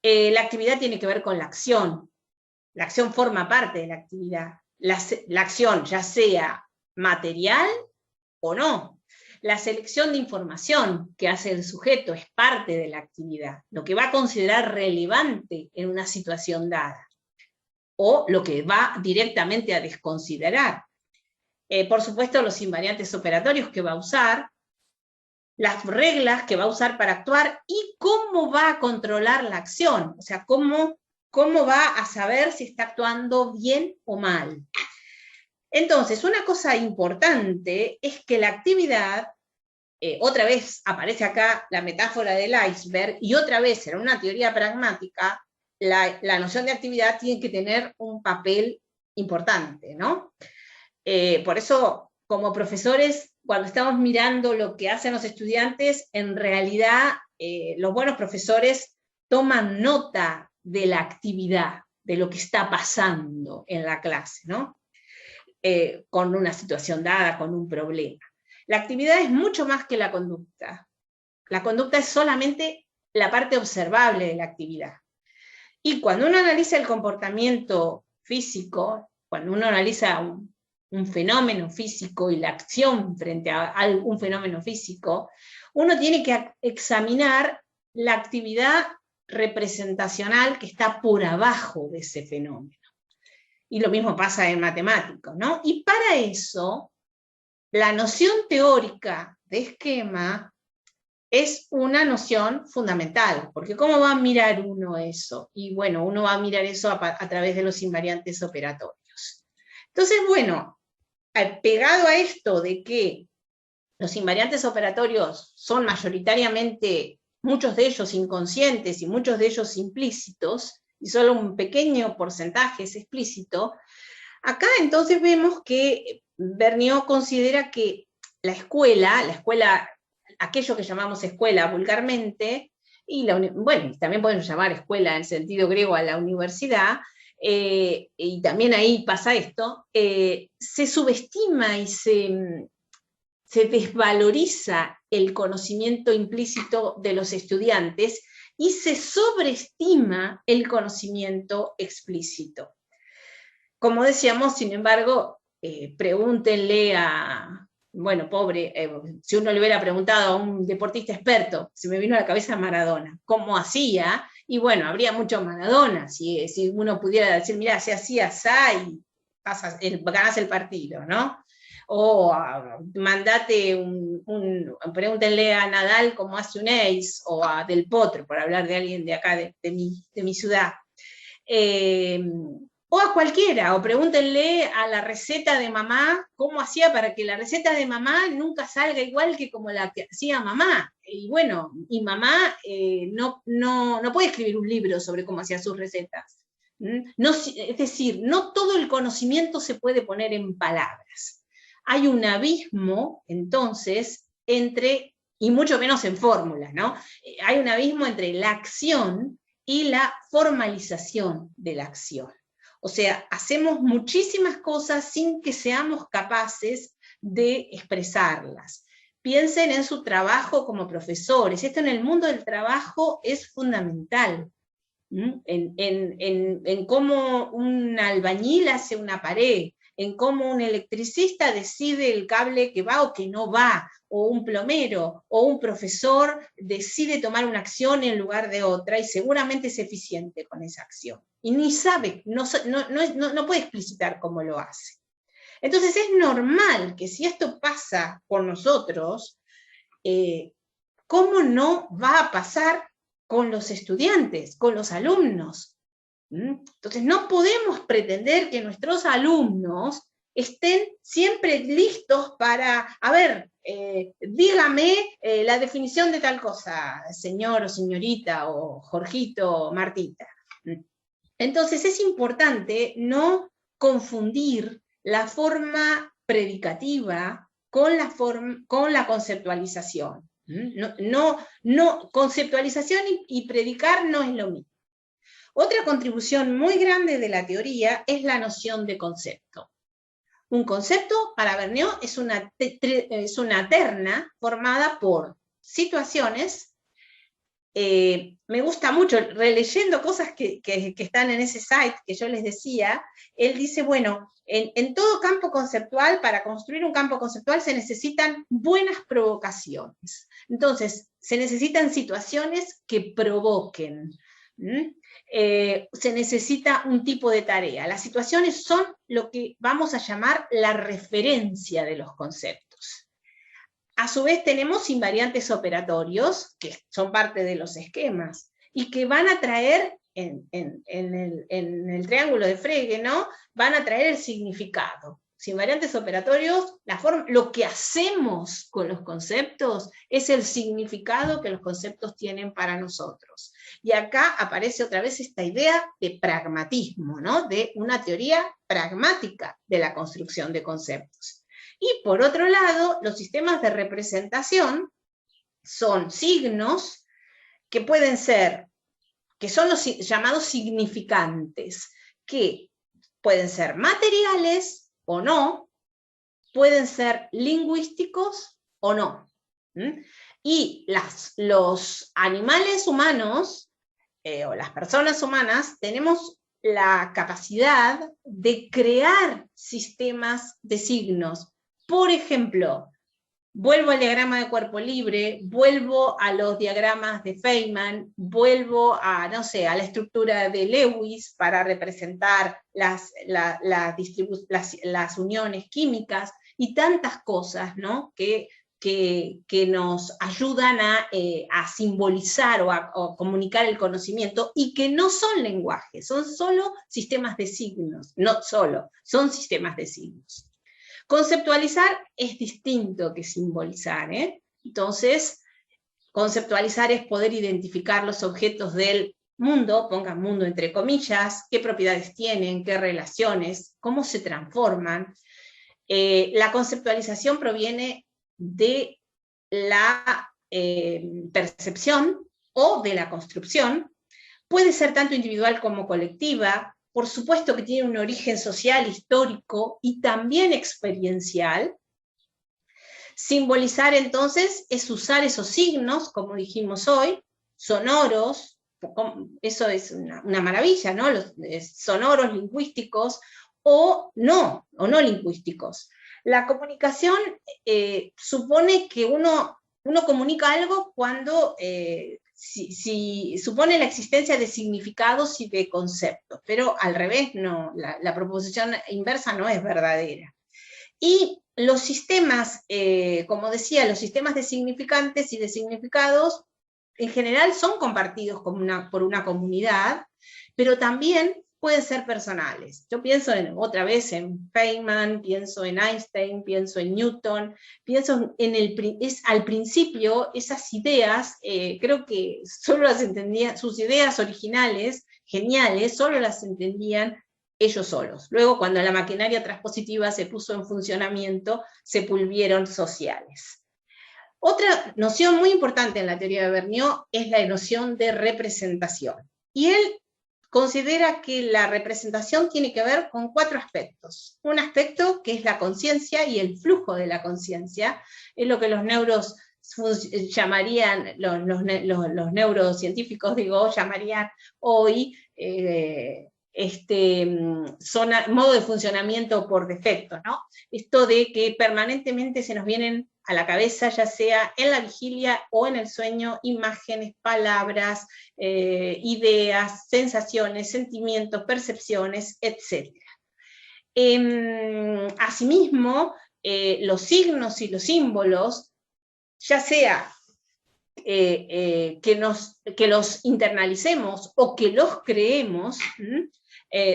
La actividad tiene que ver con la acción. La acción forma parte de la actividad. La acción, ya sea material o no. La selección de información que hace el sujeto es parte de la actividad, lo que va a considerar relevante en una situación dada, o lo que va directamente a desconsiderar. Por supuesto, los invariantes operatorios que va a usar, las reglas que va a usar para actuar y cómo va a controlar la acción, o sea, cómo va a saber si está actuando bien o mal. Entonces, una cosa importante es que la actividad, otra vez aparece acá la metáfora del iceberg, y otra vez en una teoría pragmática, la noción de actividad tiene que tener un papel importante, ¿no? Por eso, como profesores, cuando estamos mirando lo que hacen los estudiantes, en realidad los buenos profesores toman nota de la actividad, de lo que está pasando en la clase, ¿no? Con una situación dada, con un problema. La actividad es mucho más que la conducta. La conducta es solamente la parte observable de la actividad. Y cuando uno analiza el comportamiento físico, cuando uno analiza un fenómeno físico y la acción frente a un fenómeno físico, uno tiene que examinar la actividad representacional que está por abajo de ese fenómeno. Y lo mismo pasa en matemáticas, ¿no? Y para eso, la noción teórica de esquema es una noción fundamental, porque ¿cómo va a mirar uno eso? Y bueno, uno va a mirar eso a través de los invariantes operatorios. Entonces, bueno, pegado a esto de que los invariantes operatorios son mayoritariamente, muchos de ellos inconscientes y muchos de ellos implícitos, y solo un pequeño porcentaje es explícito, acá entonces vemos que Vergniaud considera que la escuela, aquello que llamamos escuela vulgarmente, y bueno, también podemos llamar escuela en sentido griego a la universidad, y también ahí pasa esto, se subestima y se desvaloriza el conocimiento implícito de los estudiantes y se sobreestima el conocimiento explícito. Como decíamos, sin embargo, pregúntenle a, bueno, pobre, si uno le hubiera preguntado a un deportista experto, se me vino a la cabeza Maradona, ¿cómo hacía? Y bueno, habría mucho Maradona, si uno pudiera decir, mira, se hacía así y ganás el partido, ¿no? O pregúntenle a Nadal cómo hace un ace, o a Del Potro, por hablar de alguien de acá, de mi ciudad. O a cualquiera, o pregúntenle a la receta de mamá cómo hacía para que la receta de mamá nunca salga igual que como la que hacía mamá. Y bueno, y mamá no puede escribir un libro sobre cómo hacía sus recetas. No, es decir, no todo el conocimiento se puede poner en palabras. Hay un abismo, entonces, y mucho menos en fórmulas, ¿no? Hay un abismo entre la acción y la formalización de la acción. O sea, hacemos muchísimas cosas sin que seamos capaces de expresarlas. Piensen en su trabajo como profesores. Esto en el mundo del trabajo es fundamental. En cómo un albañil hace una pared, en cómo un electricista decide el cable que va o que no va, o un plomero, o un profesor decide tomar una acción en lugar de otra, y seguramente es eficiente con esa acción. Y ni sabe, no puede explicitar cómo lo hace. Entonces es normal que si esto pasa con nosotros, ¿cómo no va a pasar con los estudiantes, con los alumnos? Entonces no podemos pretender que nuestros alumnos estén siempre listos para, a ver, dígame la definición de tal cosa, señor o señorita, o Jorgito o Martita. Entonces es importante no confundir la forma predicativa con la conceptualización. Conceptualización y predicar no es lo mismo. Otra contribución muy grande de la teoría es la noción de concepto. Un concepto, para Vergniaud, es una terna formada por situaciones. Me gusta mucho, releyendo cosas que están en ese site que yo les decía, él dice, bueno, en todo campo conceptual, para construir un campo conceptual se necesitan buenas provocaciones. Entonces, se necesitan situaciones que provoquen. Se necesita un tipo de tarea. Las situaciones son lo que vamos a llamar la referencia de los conceptos. A su vez tenemos invariantes operatorios, que son parte de los esquemas, y que van a traer, en el triángulo de Frege, ¿no? Van a traer el significado. Sin invariantes operatorios, lo que hacemos con los conceptos es el significado que los conceptos tienen para nosotros. Y acá aparece otra vez esta idea de pragmatismo, ¿no? De una teoría pragmática de la construcción de conceptos. Y por otro lado, los sistemas de representación son signos que pueden ser, que son los llamados significantes, que pueden ser materiales o no, pueden ser lingüísticos o no. Y los animales humanos, o las personas humanas, tenemos la capacidad de crear sistemas de signos. Por ejemplo, vuelvo al diagrama de cuerpo libre, vuelvo a los diagramas de Feynman, vuelvo a, no sé, a la estructura de Lewis para representar las uniones químicas y tantas cosas, ¿no? que nos ayudan a simbolizar o a comunicar el conocimiento y que no son lenguajes, son solo sistemas de signos, no solo, son sistemas de signos. Conceptualizar es distinto que simbolizar, ¿eh? Entonces, conceptualizar es poder identificar los objetos del mundo, pongan mundo entre comillas, qué propiedades tienen, qué relaciones, cómo se transforman. La conceptualización proviene de la percepción o de la construcción, puede ser tanto individual como colectiva, por supuesto que tiene un origen social, histórico y también experiencial. Simbolizar entonces es usar esos signos, como dijimos hoy, sonoros, eso es una maravilla, ¿no? Los sonoros, lingüísticos, o no lingüísticos. La comunicación supone que uno comunica algo cuando si supone la existencia de significados y de conceptos, pero al revés, no, la proposición inversa no es verdadera. Y los sistemas, como decía, los sistemas de significantes y de significados, en general son compartidos por una comunidad, pero también pueden ser personales. Yo pienso otra vez en Feynman, pienso en Einstein, pienso en Newton, pienso al principio esas ideas, creo que solo las entendían, sus ideas originales, geniales, solo las entendían ellos solos. Luego, cuando la maquinaria transpositiva se puso en funcionamiento, se volvieron sociales. Otra noción muy importante en la teoría de Vergniaud es la noción de representación. Y él considera que la representación tiene que ver con 4 aspectos. Un aspecto que es la conciencia y el flujo de la conciencia, es lo que los neuros llamarían, los neurocientíficos, llamarían hoy modo de funcionamiento por defecto, ¿no? Esto de que permanentemente se nos vienen a la cabeza, ya sea en la vigilia o en el sueño, imágenes, palabras, ideas, sensaciones, sentimientos, percepciones, etc. Asimismo, los signos y los símbolos, ya sea que los internalicemos o que los creemos,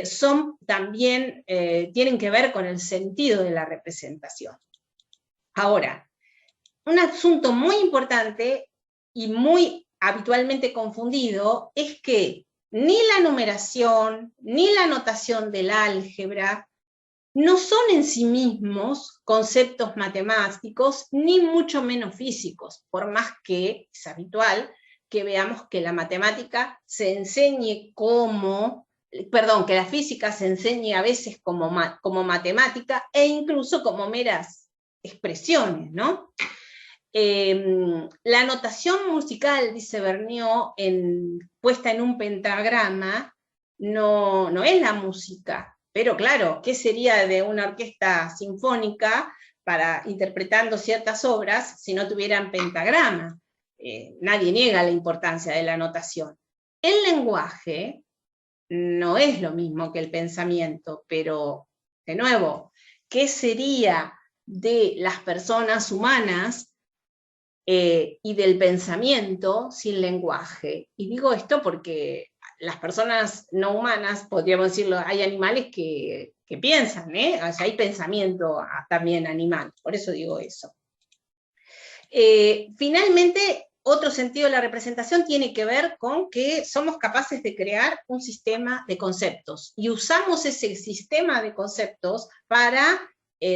son también, tienen que ver con el sentido de la representación. Ahora, un asunto muy importante y muy habitualmente confundido es que ni la numeración, ni la notación del álgebra no son en sí mismos conceptos matemáticos, ni mucho menos físicos, por más que es habitual que veamos que la matemática se enseñe como, perdón, que la física se enseñe a veces como matemática e incluso como meras expresiones, ¿no? La notación musical, dice Vergniaud, puesta en un pentagrama, no es la música. Pero claro, ¿qué sería de una orquesta sinfónica interpretando ciertas obras si no tuvieran pentagrama? Nadie niega la importancia de la notación. El lenguaje no es lo mismo que el pensamiento, pero, de nuevo, ¿qué sería de las personas humanas y del pensamiento sin lenguaje? Y digo esto porque las personas no humanas, podríamos decirlo, hay animales que piensan, o sea, hay pensamiento también animal, por eso digo eso. Finalmente, otro sentido de la representación tiene que ver con que somos capaces de crear un sistema de conceptos, y usamos ese sistema de conceptos para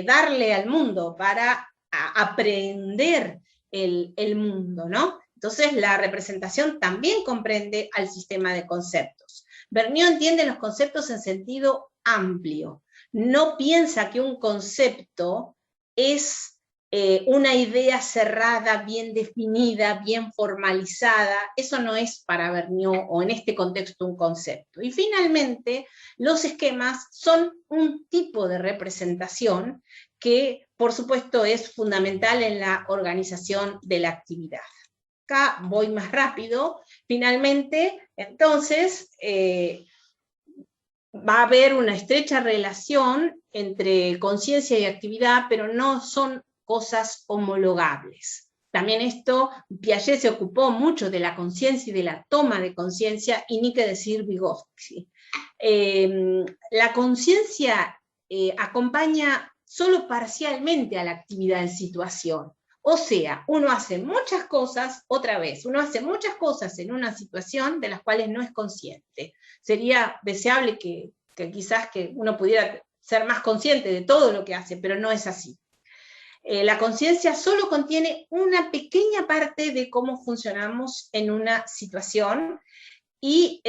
darle al mundo, para aprender el mundo, ¿no? Entonces la representación también comprende al sistema de conceptos. Vergniaud entiende los conceptos en sentido amplio. No piensa que un concepto es una idea cerrada, bien definida, bien formalizada. Eso no es para Vergniaud, o en este contexto, un concepto. Y finalmente, los esquemas son un tipo de representación que, por supuesto, es fundamental en la organización de la actividad. Acá voy más rápido. Finalmente, entonces, va a haber una estrecha relación entre conciencia y actividad, pero no son cosas homologables. También esto, Piaget se ocupó mucho de la conciencia y de la toma de conciencia, y ni que decir Vygotsky. La conciencia acompaña solo parcialmente a la actividad en situación. O sea, uno hace muchas cosas, otra vez, uno hace muchas cosas en una situación de las cuales no es consciente. Sería deseable que quizás que uno pudiera ser más consciente de todo lo que hace, pero no es así. La conciencia solo contiene una pequeña parte de cómo funcionamos en una situación, y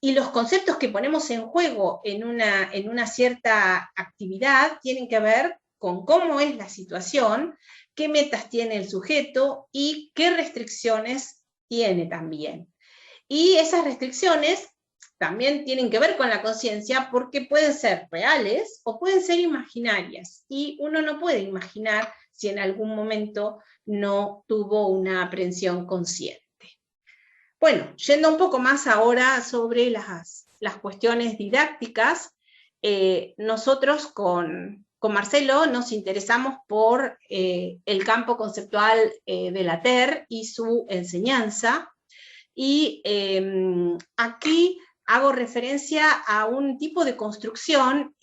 los conceptos que ponemos en juego en una cierta actividad tienen que ver con cómo es la situación, qué metas tiene el sujeto y qué restricciones tiene también. Y esas restricciones también tienen que ver con la conciencia, porque pueden ser reales o pueden ser imaginarias, y uno no puede imaginar si en algún momento no tuvo una aprehensión consciente. Bueno, yendo un poco más ahora sobre las cuestiones didácticas, nosotros con Marcelo nos interesamos por el campo conceptual de la TER y su enseñanza, y aquí hago referencia a un tipo de construcción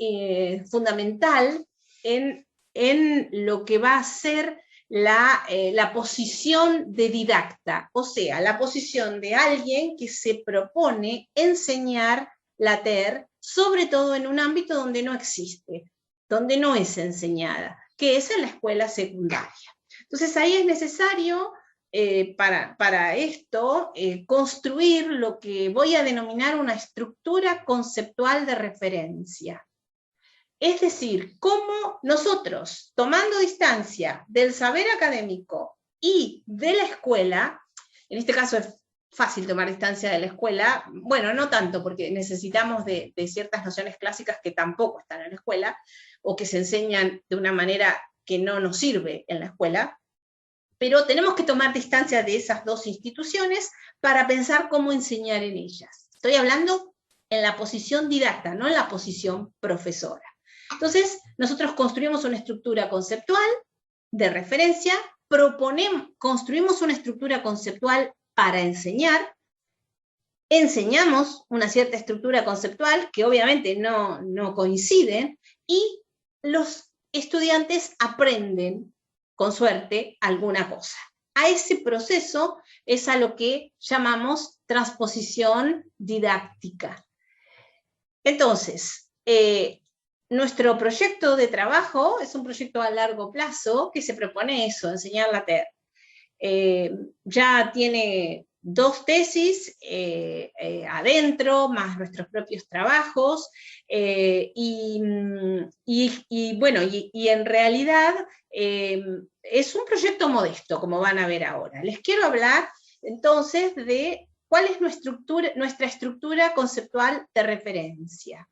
fundamental en lo que va a ser la posición de didacta, o sea, la posición de alguien que se propone enseñar la TER, sobre todo en un ámbito donde no existe, donde no es enseñada, que es en la escuela secundaria. Entonces ahí es necesario, para esto, construir lo que voy a denominar una estructura conceptual de referencia. Es decir, cómo nosotros, tomando distancia del saber académico y de la escuela, en este caso es fácil tomar distancia de la escuela, bueno, no tanto, porque necesitamos de ciertas nociones clásicas que tampoco están en la escuela, o que se enseñan de una manera que no nos sirve en la escuela, pero tenemos que tomar distancia de esas dos instituciones para pensar cómo enseñar en ellas. Estoy hablando en la posición didacta, no en la posición profesora. Entonces, nosotros construimos una estructura conceptual de referencia, construimos una estructura conceptual para enseñar, enseñamos una cierta estructura conceptual que obviamente no coinciden, y los estudiantes aprenden, con suerte, alguna cosa. A ese proceso es a lo que llamamos transposición didáctica. Entonces, nuestro proyecto de trabajo es un proyecto a largo plazo que se propone eso, enseñar la TER. Ya tiene 2 tesis adentro, más nuestros propios trabajos, y en realidad es un proyecto modesto, como van a ver ahora. Les quiero hablar entonces de cuál es nuestra estructura conceptual de referencia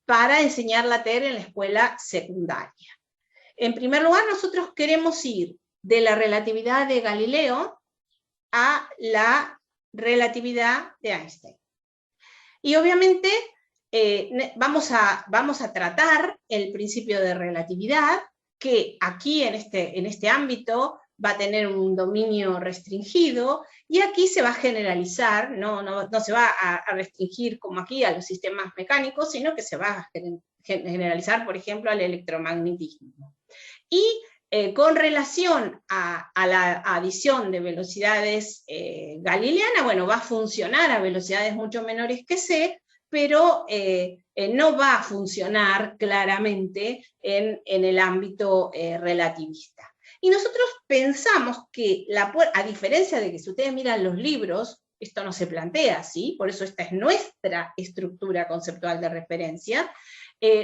para enseñar la TER en la escuela secundaria. En primer lugar, nosotros queremos ir de la relatividad de Galileo a la relatividad de Einstein. Y obviamente vamos a tratar el principio de relatividad, que aquí en este ámbito va a tener un dominio restringido, y aquí se va a generalizar, no se va a restringir como aquí a los sistemas mecánicos, sino que se va a generalizar, por ejemplo, al electromagnetismo. Y con relación a la adición de velocidades galileanas, bueno, va a funcionar a velocidades mucho menores que c, pero no va a funcionar claramente en el ámbito relativista. Y nosotros pensamos que, a diferencia de que si ustedes miran los libros, esto no se plantea así, por eso esta es nuestra estructura conceptual de referencia,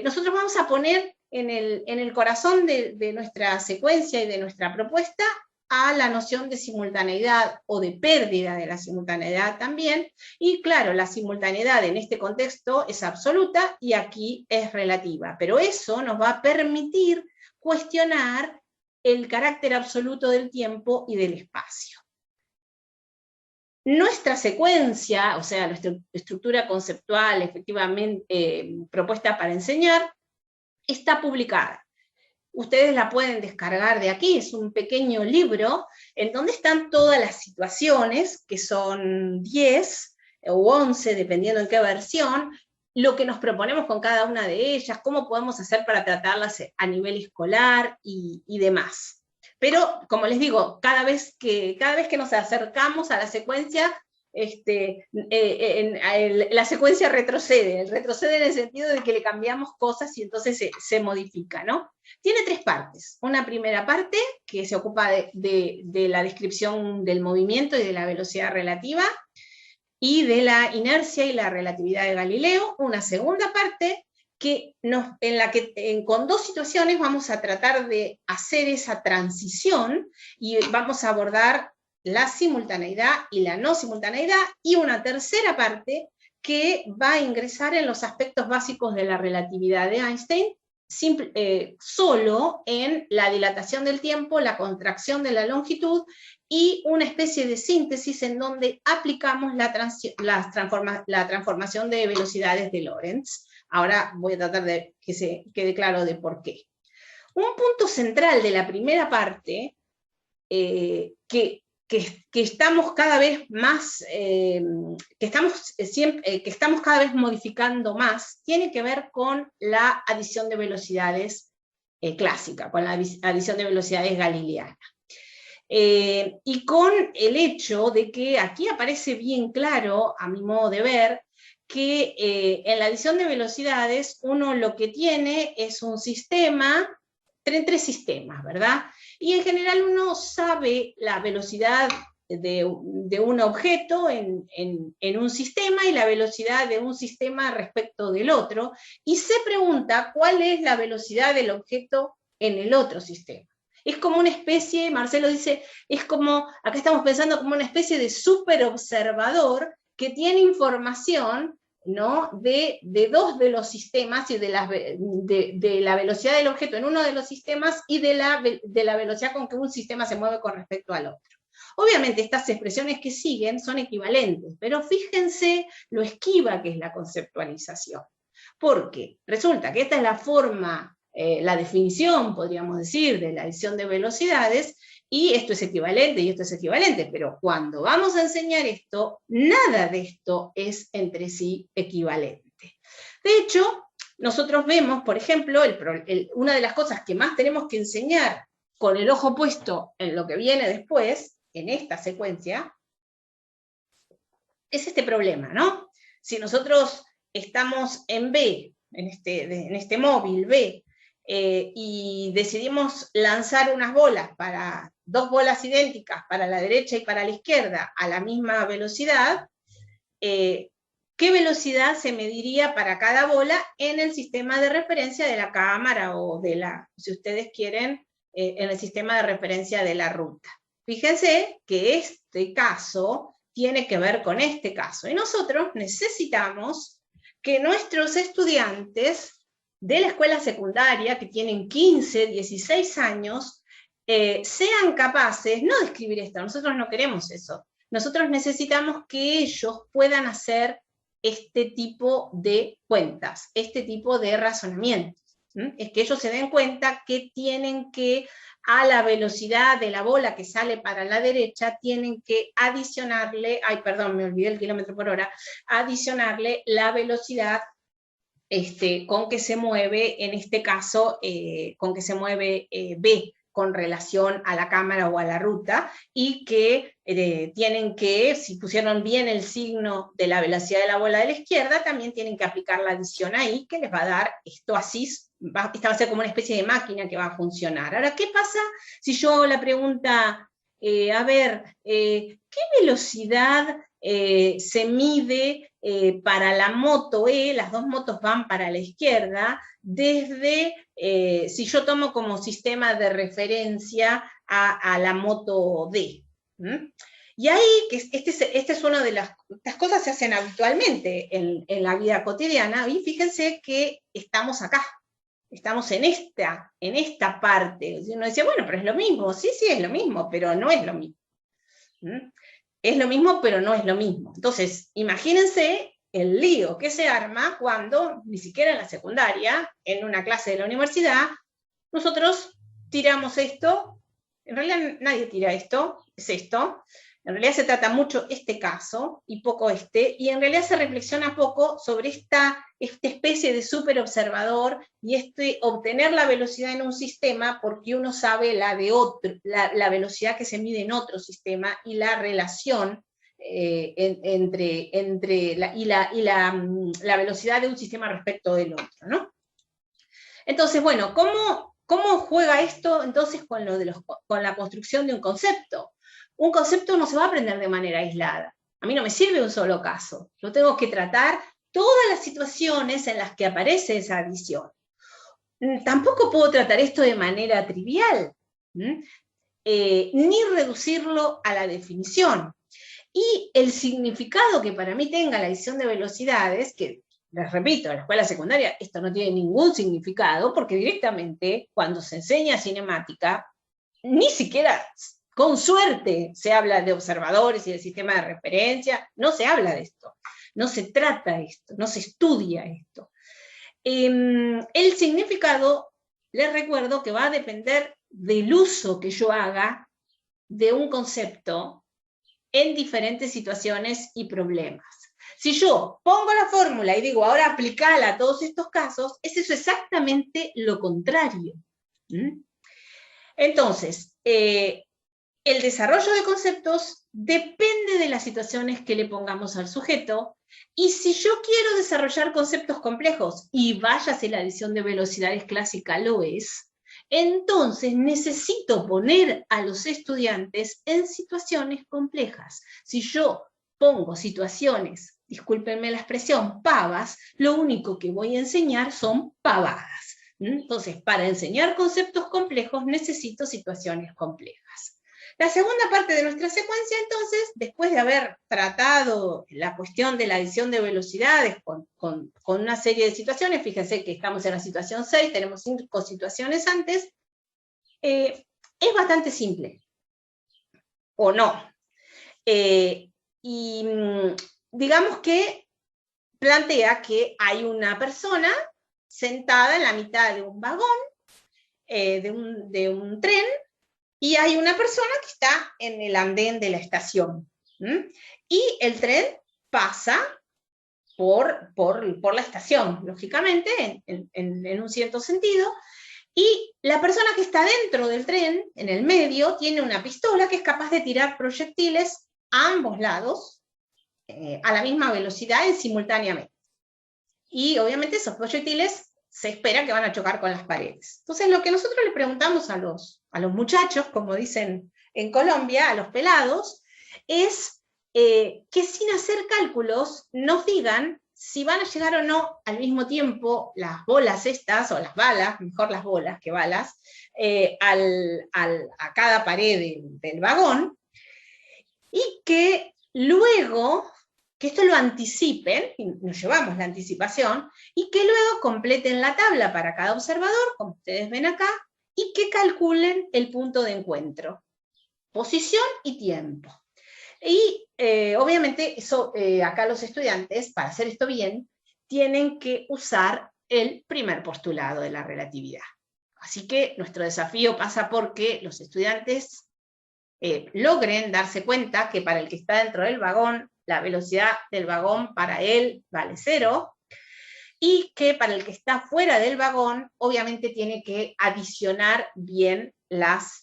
nosotros vamos a poner en el corazón de nuestra secuencia y de nuestra propuesta a la noción de simultaneidad o de pérdida de la simultaneidad también, y claro, la simultaneidad en este contexto es absoluta y aquí es relativa, pero eso nos va a permitir cuestionar el carácter absoluto del tiempo y del espacio. Nuestra secuencia, o sea, nuestra estructura conceptual efectivamente propuesta para enseñar, está publicada. Ustedes la pueden descargar de aquí, es un pequeño libro en donde están todas las situaciones, que son 10 o 11, dependiendo en qué versión, lo que nos proponemos con cada una de ellas, cómo podemos hacer para tratarlas a nivel escolar y demás. Pero, como les digo, cada vez que nos acercamos a la secuencia, la secuencia retrocede en el sentido de que le cambiamos cosas y entonces se modifica, ¿no? Tiene 3 partes. Una primera parte que se ocupa de la descripción del movimiento y de la velocidad relativa, y de la inercia y la relatividad de Galileo. Una segunda parte en la que con 2 situaciones vamos a tratar de hacer esa transición, y vamos a abordar la simultaneidad y la no simultaneidad, y una tercera parte que va a ingresar en los aspectos básicos de la relatividad de Einstein, solo en la dilatación del tiempo, la contracción de la longitud, y una especie de síntesis en donde aplicamos la transformación de velocidades de Lorentz. Ahora voy a tratar de que se quede claro de por qué. Un punto central de la primera parte, que estamos cada vez más, que estamos cada vez modificando más, tiene que ver con la adición de velocidades clásica, con la adición de velocidades galileanas. Y con el hecho de que aquí aparece bien claro, a mi modo de ver, que en la adición de velocidades uno lo que tiene es un sistema, 3 sistemas, ¿verdad? Y en general uno sabe la velocidad de un objeto en un sistema y la velocidad de un sistema respecto del otro, y se pregunta cuál es la velocidad del objeto en el otro sistema. Es como una especie, Marcelo dice, es como, acá estamos pensando como una especie de superobservador que tiene información, ¿no?, de 2 de los sistemas, y de la velocidad del objeto en uno de los sistemas, y de la velocidad con que un sistema se mueve con respecto al otro. Obviamente estas expresiones que siguen son equivalentes, pero fíjense lo esquiva que es la conceptualización, porque resulta que esta es la forma, la definición, podríamos decir, de la adición de velocidades, y esto es equivalente y esto es equivalente, pero cuando vamos a enseñar esto, nada de esto es entre sí equivalente. De hecho, nosotros vemos, por ejemplo, una de las cosas que más tenemos que enseñar con el ojo puesto en lo que viene después, en esta secuencia, es este problema, ¿no? Si nosotros estamos en B, en este móvil B, y decidimos lanzar unas bolas, dos bolas idénticas para la derecha y para la izquierda a la misma velocidad, ¿qué velocidad se mediría para cada bola en el sistema de referencia de la cámara o si ustedes quieren, en el sistema de referencia de la ruta? Fíjense que este caso tiene que ver con este caso, y nosotros necesitamos que nuestros estudiantes de la escuela secundaria, que tienen 15, 16 años, sean capaces, no de escribir esto, nosotros no queremos eso, nosotros necesitamos que ellos puedan hacer este tipo de cuentas, este tipo de razonamientos. Es que ellos se den cuenta que tienen que, a la velocidad de la bola que sale para la derecha, tienen que adicionarle, me olvidé el kilómetro por hora, adicionarle la velocidad con que se mueve, en este caso, con que se mueve B, con relación a la cámara o a la ruta, y que tienen que, si pusieron bien el signo de la velocidad de la bola de la izquierda, también tienen que aplicar la adición ahí, que les va a dar esto así, esta va a ser como una especie de máquina que va a funcionar. Ahora, ¿qué pasa si yo hago la pregunta, ¿qué velocidad se mide para la moto E? Las dos motos van para la izquierda, desde, si yo tomo como sistema de referencia a la moto D. Y ahí, que este es una de estas cosas se hacen habitualmente en la vida cotidiana, y fíjense que estamos acá, estamos en esta parte. Uno dice, bueno, pero es lo mismo. Sí, es lo mismo, pero no es lo mismo. Es lo mismo, pero no es lo mismo. Entonces, imagínense el lío que se arma cuando, ni siquiera en la secundaria, en una clase de la universidad, nosotros tiramos esto. En realidad nadie tira esto, es esto. En realidad se trata mucho este caso y poco este, y en realidad se reflexiona poco sobre esta especie de superobservador y obtener la velocidad en un sistema, porque uno sabe la velocidad que se mide en otro sistema y la relación entre la velocidad de un sistema respecto del otro, ¿no? Entonces, bueno, ¿cómo juega esto entonces con la construcción de un concepto? Un concepto no se va a aprender de manera aislada. A mí no me sirve un solo caso. Yo tengo que tratar todas las situaciones en las que aparece esa adición. Tampoco puedo tratar esto de manera trivial, ni reducirlo a la definición. Y el significado que para mí tenga la adición de velocidades, que les repito, en la escuela secundaria esto no tiene ningún significado, porque directamente cuando se enseña cinemática, ni siquiera, con suerte, se habla de observadores y del sistema de referencia, no se habla de esto, no se trata de esto, no se estudia esto. El significado, les recuerdo que va a depender del uso que yo haga de un concepto en diferentes situaciones y problemas. Si yo pongo la fórmula y digo, ahora aplicala a todos estos casos, es eso exactamente lo contrario. Entonces, el desarrollo de conceptos depende de las situaciones que le pongamos al sujeto, y si yo quiero desarrollar conceptos complejos, y váyase la adición de velocidades clásica lo es, entonces necesito poner a los estudiantes en situaciones complejas. Si yo pongo situaciones, discúlpenme la expresión, pavas, lo único que voy a enseñar son pavadas. Entonces, para enseñar conceptos complejos necesito situaciones complejas. La segunda parte de nuestra secuencia, entonces, después de haber tratado la cuestión de la adición de velocidades con una serie de situaciones, fíjense que estamos en la situación 6, tenemos 5 situaciones antes, es bastante simple, o no. Y digamos que plantea que hay una persona sentada en la mitad de un vagón, de un tren, y hay una persona que está en el andén de la estación. Y el tren pasa por la estación, lógicamente, en un cierto sentido, y la persona que está dentro del tren, en el medio, tiene una pistola que es capaz de tirar proyectiles a ambos lados, a la misma velocidad y simultáneamente. Y obviamente esos proyectiles se espera que van a chocar con las paredes. Entonces lo que nosotros le preguntamos a los muchachos, como dicen en Colombia, a los pelados, es que sin hacer cálculos nos digan si van a llegar o no al mismo tiempo las bolas estas, o las balas, mejor las bolas que balas, a cada pared del vagón, y que luego, que esto lo anticipen, y nos llevamos la anticipación, y que luego completen la tabla para cada observador, como ustedes ven acá, y que calculen el punto de encuentro, posición y tiempo. Y obviamente eso, acá los estudiantes, para hacer esto bien, tienen que usar el primer postulado de la relatividad. Así que nuestro desafío pasa por que los estudiantes logren darse cuenta que para el que está dentro del vagón, la velocidad del vagón para él vale 0, y que para el que está fuera del vagón, obviamente tiene que adicionar bien las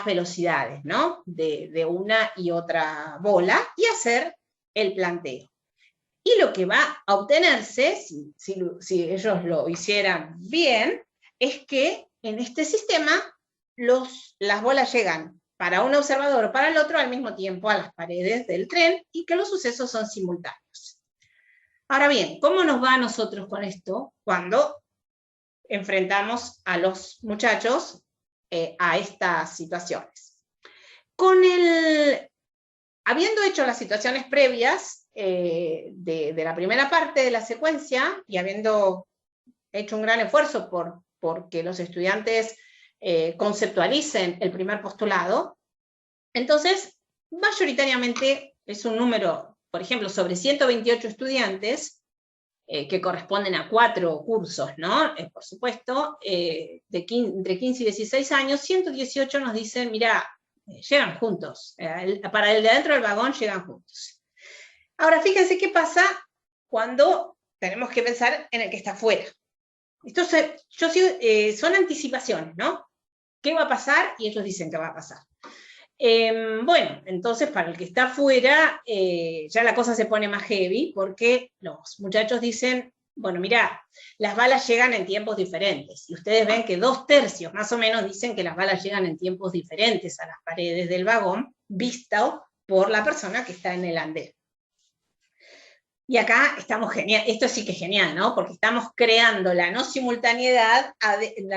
velocidades, ¿no? de una y otra bola, y hacer el planteo. Y lo que va a obtenerse, si ellos lo hicieran bien, es que en este sistema las bolas llegan para un observador o para el otro al mismo tiempo a las paredes del tren, y que los sucesos son simultáneos. Ahora bien, ¿cómo nos va a nosotros con esto cuando enfrentamos a los muchachos a estas situaciones? Habiendo hecho las situaciones previas de la primera parte de la secuencia, y habiendo hecho un gran esfuerzo porque los estudiantes conceptualicen el primer postulado, entonces mayoritariamente es un número, por ejemplo, sobre 128 estudiantes, que corresponden a 4 cursos, ¿no? Por supuesto, entre 15 y 16 años, 118 nos dicen, mira, llegan juntos, para el de adentro del vagón llegan juntos. Ahora, fíjense qué pasa cuando tenemos que pensar en el que está afuera. Esto son anticipaciones, ¿no? ¿Qué va a pasar? Y ellos dicen que va a pasar. Bueno, entonces para el que está afuera, ya la cosa se pone más heavy, porque los muchachos dicen, bueno, mirá, las balas llegan en tiempos diferentes, y ustedes ven que 2/3 más o menos dicen que las balas llegan en tiempos diferentes a las paredes del vagón, visto por la persona que está en el andén. Y acá estamos genial, esto sí que es genial, ¿no? Porque estamos creando la no simultaneidad adentro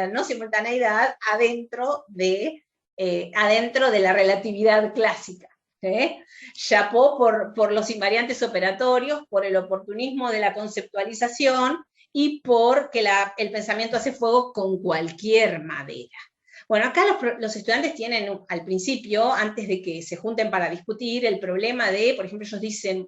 de la relatividad clásica. Chapó por los invariantes operatorios, por el oportunismo de la conceptualización, y porque el pensamiento hace fuego con cualquier madera. Bueno, acá los estudiantes tienen al principio, antes de que se junten para discutir, el problema de, por ejemplo,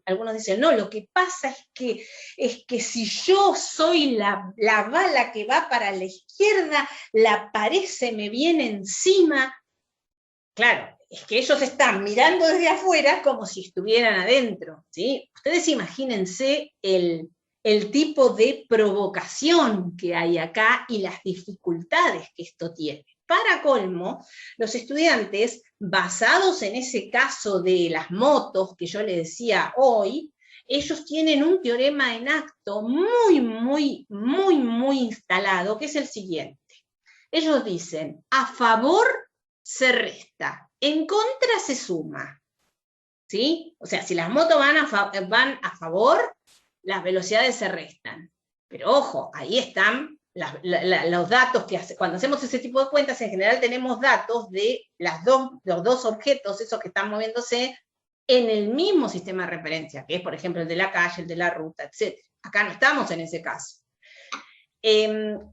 algunos dicen, no, lo que pasa es que si yo soy la bala que va para la izquierda, la pared se me viene encima. Claro, es que ellos están mirando desde afuera como si estuvieran adentro, ¿sí? Ustedes imagínense el tipo de provocación que hay acá y las dificultades que esto tiene. Para colmo, los estudiantes, basados en ese caso de las motos que yo les decía hoy, ellos tienen un teorema en acto muy instalado, que es el siguiente. Ellos dicen, a favor se resta, en contra se suma. ¿Sí? O sea, si las motos van a favor, las velocidades se restan. Pero ojo, ahí están los datos cuando hacemos ese tipo de cuentas, en general tenemos datos de los dos objetos, esos que están moviéndose en el mismo sistema de referencia, que es, por ejemplo, el de la calle, el de la ruta, etc. Acá no estamos en ese caso.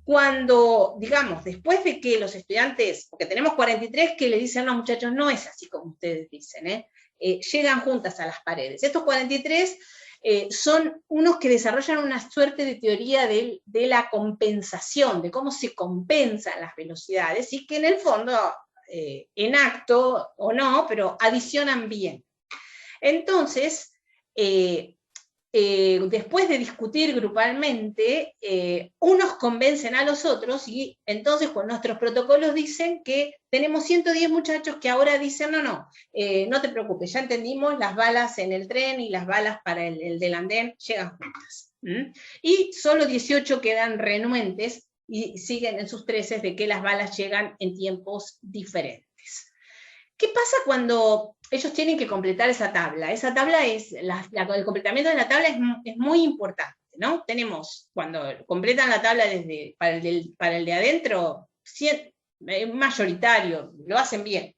Cuando, digamos, después de que los estudiantes, porque tenemos 43 que le dicen a los muchachos, no es así como ustedes dicen, llegan juntas a las paredes. Estos 43 son unos que desarrollan una suerte de teoría de la compensación, de cómo se compensan las velocidades, y que en el fondo en acto o no, pero adicionan bien. Entonces, después de discutir grupalmente, unos convencen a los otros, y entonces pues, nuestros protocolos dicen que tenemos 110 muchachos que ahora dicen, no te preocupes, ya entendimos, las balas en el tren y las balas para el del andén llegan juntas. Y solo 18 quedan renuentes y siguen en sus treces de que las balas llegan en tiempos diferentes. ¿Qué pasa cuando ellos tienen que completar esa tabla? Esa tabla es, el completamiento de la tabla es muy importante, ¿no? Tenemos, cuando completan la tabla para el de adentro, mayoritario, lo hacen bien.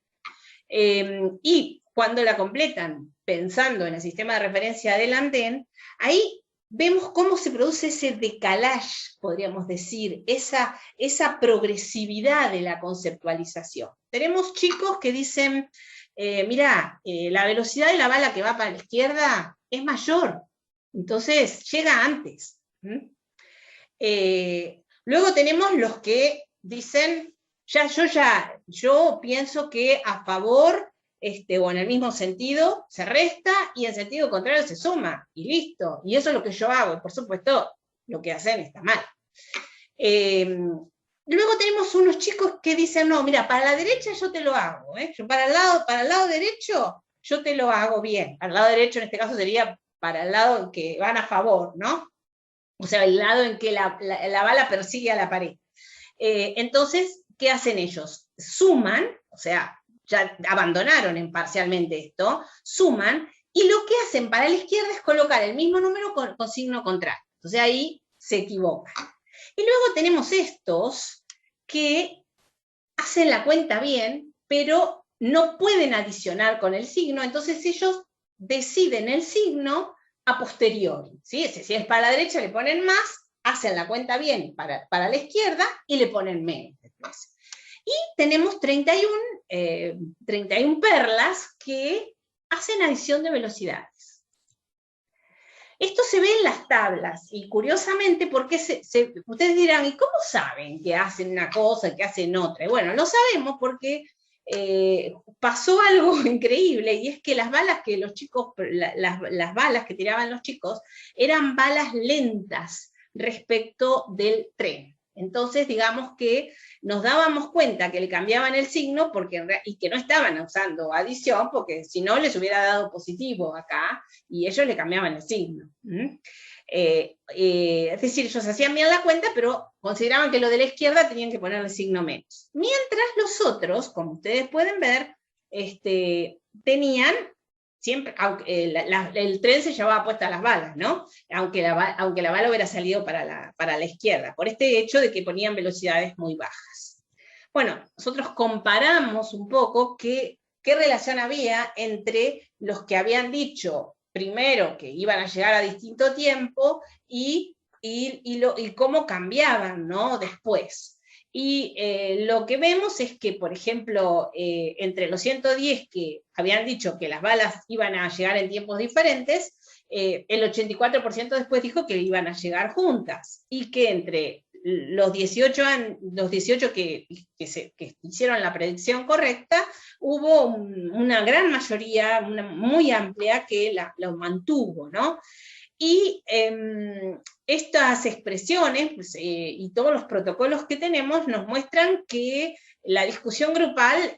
Y cuando la completan pensando en el sistema de referencia del andén, ahí vemos cómo se produce ese decalage, podríamos decir, esa progresividad de la conceptualización. Tenemos chicos que dicen, mirá, la velocidad de la bala que va para la izquierda es mayor, entonces llega antes. Luego tenemos los que dicen, yo pienso que a favor, o en el mismo sentido, se resta, y en sentido contrario se suma, y listo, y eso es lo que yo hago, y por supuesto, lo que hacen está mal. Luego tenemos unos chicos que dicen, no, mira, para la derecha yo te lo hago, yo para el lado derecho yo te lo hago bien. Para el lado derecho en este caso sería para el lado que van a favor, ¿no? O sea, el lado en que la bala persigue a la pared. Entonces, ¿qué hacen ellos? Suman, o sea, ya abandonaron parcialmente esto, suman, y lo que hacen para la izquierda es colocar el mismo número con signo contrario. Entonces ahí se equivocan. Y luego tenemos estos que hacen la cuenta bien, pero no pueden adicionar con el signo, entonces ellos deciden el signo a posteriori, ¿sí? Si es para la derecha le ponen más, hacen la cuenta bien para la izquierda y le ponen menos después. Y tenemos 31 perlas que hacen adición de velocidades. Esto se ve en las tablas, y curiosamente, porque ustedes dirán, ¿y cómo saben que hacen una cosa y que hacen otra? Y bueno, lo sabemos porque pasó algo increíble, y es que las balas que los chicos, las balas que tiraban los chicos, eran balas lentas respecto del tren. Entonces, digamos que nos dábamos cuenta que le cambiaban el signo y que no estaban usando adición, porque si no les hubiera dado positivo acá, y ellos le cambiaban el signo. Es decir, ellos hacían bien la cuenta, pero consideraban que lo de la izquierda tenían que ponerle signo menos. Mientras los otros, como ustedes pueden ver, tenían siempre, aunque el tren se llevaba puestas las balas, ¿no? Aunque la bala hubiera salido para la izquierda, por este hecho de que ponían velocidades muy bajas. Bueno, nosotros comparamos un poco qué relación había entre los que habían dicho primero que iban a llegar a distinto tiempo y cómo cambiaban, ¿no? Después. Y lo que vemos es que, por ejemplo, entre los 110 que habían dicho que las balas iban a llegar en tiempos diferentes, el 84% después dijo que iban a llegar juntas, y que entre los 18 que hicieron la predicción correcta, hubo una gran mayoría, muy amplia, que lo mantuvo, ¿no? Y estas expresiones pues, y todos los protocolos que tenemos nos muestran que la discusión grupal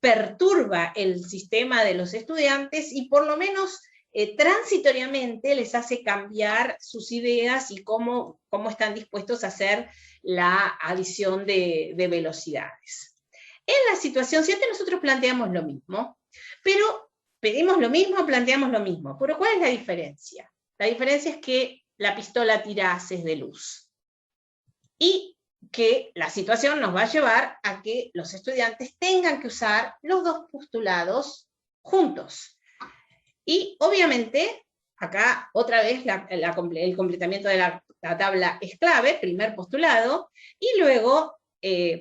perturba el sistema de los estudiantes, y por lo menos transitoriamente les hace cambiar sus ideas y cómo están dispuestos a hacer la adición de velocidades. En la situación 7 nosotros planteamos lo mismo, pero pedimos lo mismo, planteamos lo mismo. ¿Pero cuál es la diferencia? La diferencia es que la pistola tira haces de luz, y que la situación nos va a llevar a que los estudiantes tengan que usar los dos postulados juntos. Y obviamente, acá otra vez el completamiento de la tabla es clave, primer postulado, y luego,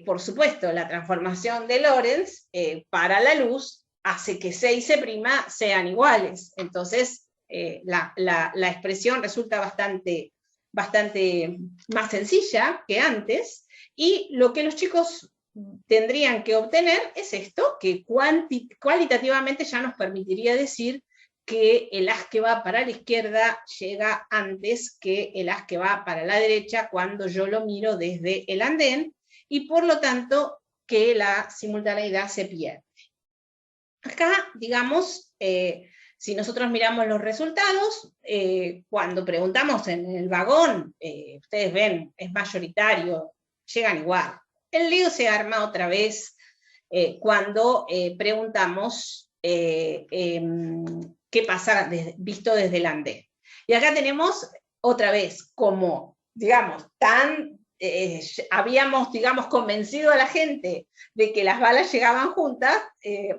por supuesto, la transformación de Lorentz para la luz hace que C y C' sean iguales. Entonces, la expresión resulta bastante más sencilla que antes, y lo que los chicos tendrían que obtener es esto, que cualitativamente ya nos permitiría decir que el haz que va para la izquierda llega antes que el haz que va para la derecha cuando yo lo miro desde el andén, y por lo tanto que la simultaneidad se pierde. Acá, digamos, si nosotros miramos los resultados, cuando preguntamos en el vagón, ustedes ven, es mayoritario, llegan igual. El lío se arma otra vez cuando preguntamos qué pasa visto desde el andén. Y acá tenemos otra vez como, digamos, habíamos, digamos, convencido a la gente de que las balas llegaban juntas,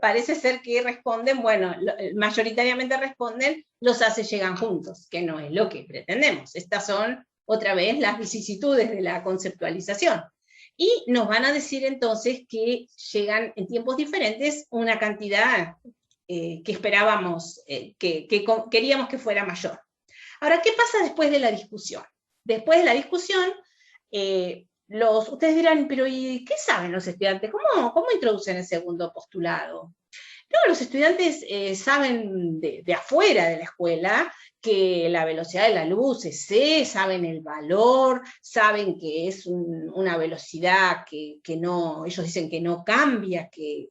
parece ser que responden, bueno, mayoritariamente responden, los haces llegan juntos, que no es lo que pretendemos. Estas son, otra vez, las vicisitudes de la conceptualización. Y nos van a decir entonces que llegan en tiempos diferentes una cantidad que esperábamos, que queríamos que fuera mayor. Ahora, ¿qué pasa después de la discusión? Después de la discusión, ustedes dirán, pero ¿y qué saben los estudiantes? ¿Cómo introducen el segundo postulado? No, los estudiantes saben de afuera de la escuela que la velocidad de la luz es C, saben el valor, saben que es una velocidad que no, ellos dicen que no cambia, que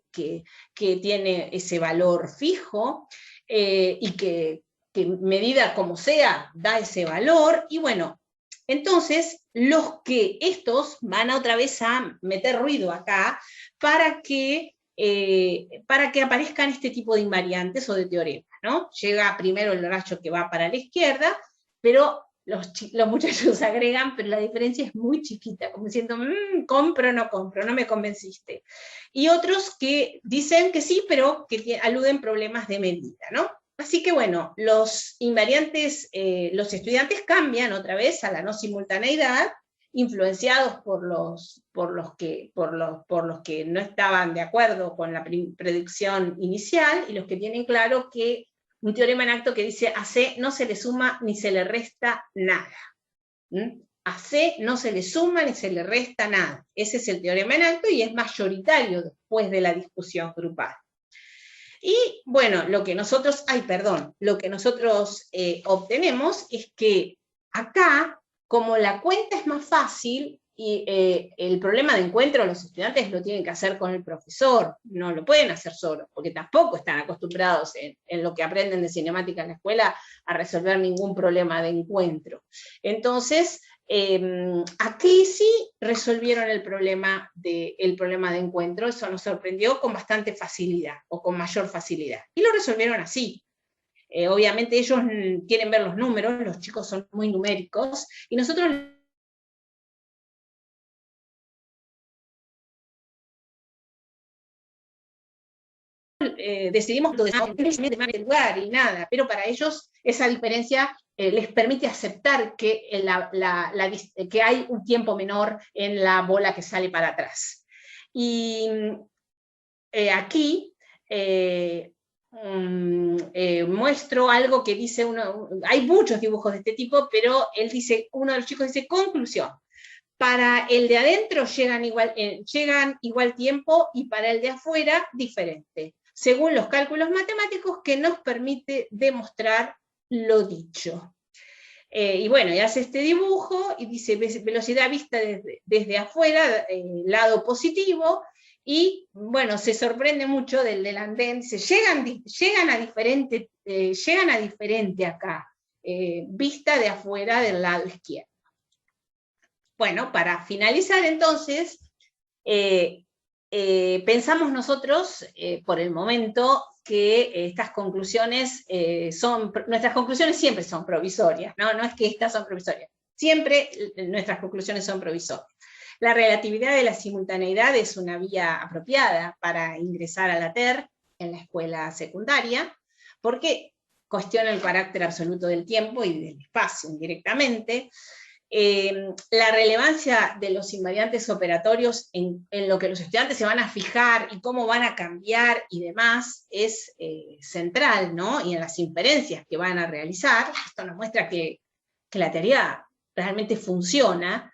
tiene ese valor fijo, y que medida como sea, da ese valor, y bueno, entonces estos van otra vez a meter ruido acá para que aparezcan este tipo de invariantes o de teoremas, ¿no? Llega primero el rayo que va para la izquierda, pero los muchachos agregan, pero la diferencia es muy chiquita, como diciendo, compro o no compro, no me convenciste. Y otros que dicen que sí, pero que aluden problemas de medida, ¿no? Así que bueno, los invariantes, los estudiantes cambian otra vez a la no simultaneidad, influenciados por los que no estaban de acuerdo con la predicción inicial, y los que tienen claro que un teorema en acto que dice a C no se le suma ni se le resta nada. A C no se le suma ni se le resta nada. Ese es el teorema en acto y es mayoritario después de la discusión grupal. Y bueno, lo que nosotros obtenemos es que acá, como la cuenta es más fácil, y el problema de encuentro los estudiantes lo tienen que hacer con el profesor, no lo pueden hacer solos, porque tampoco están acostumbrados en lo que aprenden de cinemática en la escuela a resolver ningún problema de encuentro. Entonces, aquí sí resolvieron el problema de encuentro, eso nos sorprendió con bastante facilidad, o con mayor facilidad, y lo resolvieron así. Obviamente ellos quieren ver los números, los chicos son muy numéricos, y nosotros decidimos lo de lugar y nada, pero para ellos esa diferencia les permite aceptar que, que hay un tiempo menor en la bola que sale para atrás. Y aquí muestro algo que dice hay muchos dibujos de este tipo, pero uno de los chicos dice, conclusión, para el de adentro llegan igual tiempo y para el de afuera diferente, según los cálculos matemáticos que nos permite demostrar lo dicho. Y bueno, y hace este dibujo y dice velocidad vista desde afuera, lado positivo, y bueno, se sorprende mucho del andén, dice, llegan a diferente acá, vista de afuera del lado izquierdo. Bueno, para finalizar entonces, pensamos nosotros, por el momento, que estas conclusiones nuestras conclusiones siempre son provisorias, ¿no? No es que estas son provisorias, siempre nuestras conclusiones son provisorias. La relatividad de la simultaneidad es una vía apropiada para ingresar a la TER en la escuela secundaria, porque cuestiona el carácter absoluto del tiempo y del espacio indirectamente. La relevancia de los invariantes operatorios en lo que los estudiantes se van a fijar y cómo van a cambiar y demás es central, ¿no? Y en las inferencias que van a realizar, esto nos muestra que la teoría realmente funciona.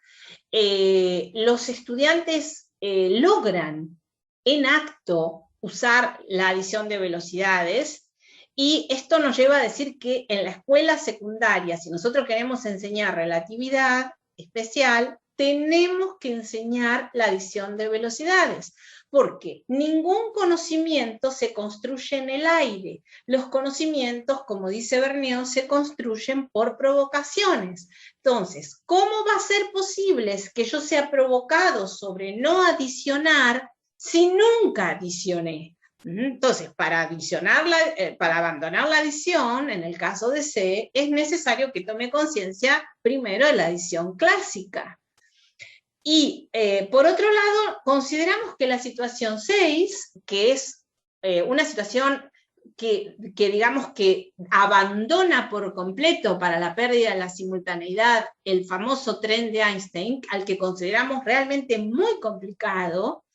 Los estudiantes logran en acto usar la adición de velocidades, y esto nos lleva a decir que en la escuela secundaria, si nosotros queremos enseñar relatividad especial, tenemos que enseñar la adición de velocidades, porque ningún conocimiento se construye en el aire. Los conocimientos, como dice Berneau, se construyen por provocaciones. Entonces, ¿cómo va a ser posible que yo sea provocado sobre no adicionar si nunca adicioné? Entonces, para abandonar la adición, en el caso de C, es necesario que tome conciencia primero de la adición clásica. Y por otro lado, consideramos que la situación 6, que es una situación que digamos que abandona por completo para la pérdida de la simultaneidad el famoso tren de Einstein, al que consideramos realmente muy complicado,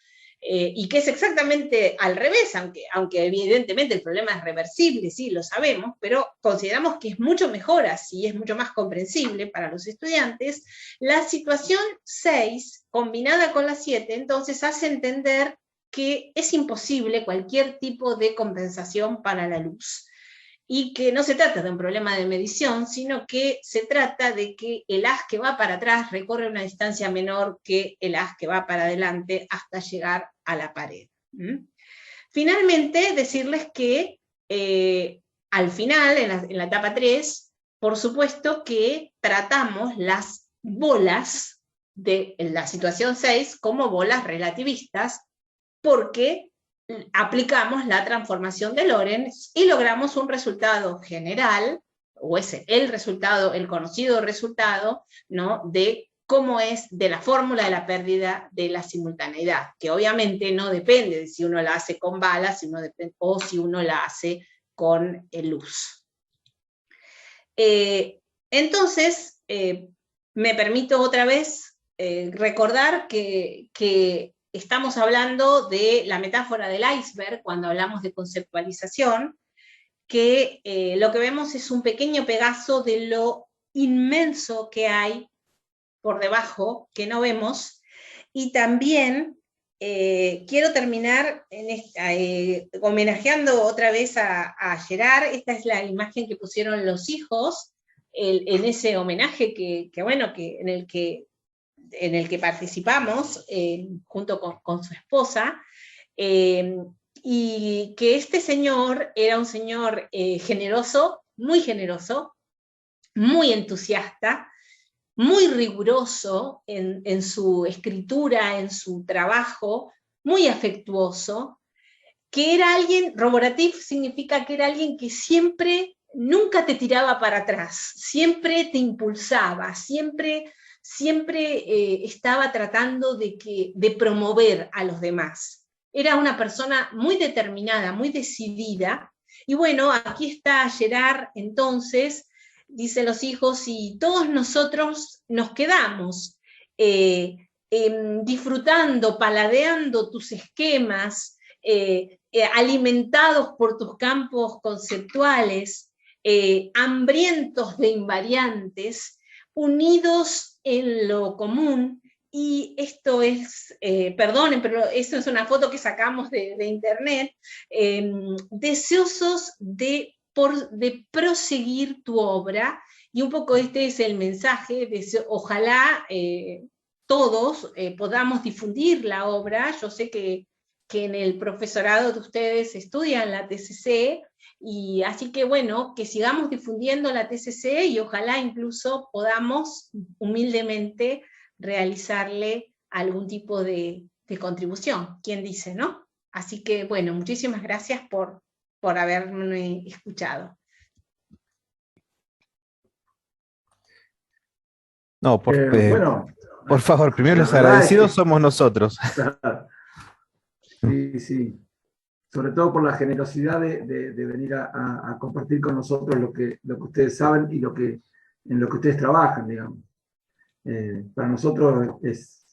y que es exactamente al revés, aunque evidentemente el problema es reversible, sí, lo sabemos, pero consideramos que es mucho mejor así, es mucho más comprensible para los estudiantes. La situación 6, combinada con la 7, entonces hace entender que es imposible cualquier tipo de compensación para la luz, y que no se trata de un problema de medición, sino que se trata de que el haz que va para atrás recorre una distancia menor que el haz que va para adelante hasta llegar a la pared. Finalmente, decirles que al final, en la etapa 3, por supuesto que tratamos las bolas de la situación 6 como bolas relativistas, porque aplicamos la transformación de Lorentz y logramos un resultado general, o es el resultado, el conocido resultado, ¿no?, de cómo es de la fórmula de la pérdida de la simultaneidad, que obviamente no depende de si uno la hace con balas o si uno la hace con luz. Entonces, me permito otra vez recordar que estamos hablando de la metáfora del iceberg cuando hablamos de conceptualización, que lo que vemos es un pequeño pedazo de lo inmenso que hay por debajo, que no vemos, y también quiero terminar homenajeando otra vez a Gerard. Esta es la imagen que pusieron los hijos en ese homenaje en el que participamos junto con su esposa, y que este señor era un señor generoso, muy entusiasta, muy riguroso en su escritura, en su trabajo, muy afectuoso, que era alguien, Roboratif significa que era alguien que siempre, nunca te tiraba para atrás, siempre te impulsaba, siempre estaba tratando de promover a los demás. Era una persona muy determinada, muy decidida, y bueno, aquí está Gerard entonces, dice los hijos, y todos nosotros nos quedamos disfrutando, paladeando tus esquemas, alimentados por tus campos conceptuales, hambrientos de invariantes, unidos en lo común. Y esto es, perdonen, pero esto es una foto que sacamos de internet, deseosos de proseguir tu obra, y un poco este es el mensaje, ojalá todos podamos difundir la obra. Yo sé que en el profesorado de ustedes estudian la TCC, y así que bueno, que sigamos difundiendo la TCC, y ojalá incluso podamos humildemente realizarle algún tipo de contribución, ¿quién dice, no? Así que bueno, muchísimas gracias por haberme escuchado. No, bueno, por favor, primero los agradecidos somos nosotros. Sí, sí. Sobre todo por la generosidad de venir a compartir con nosotros lo que ustedes saben y en lo que ustedes trabajan, digamos. Para nosotros es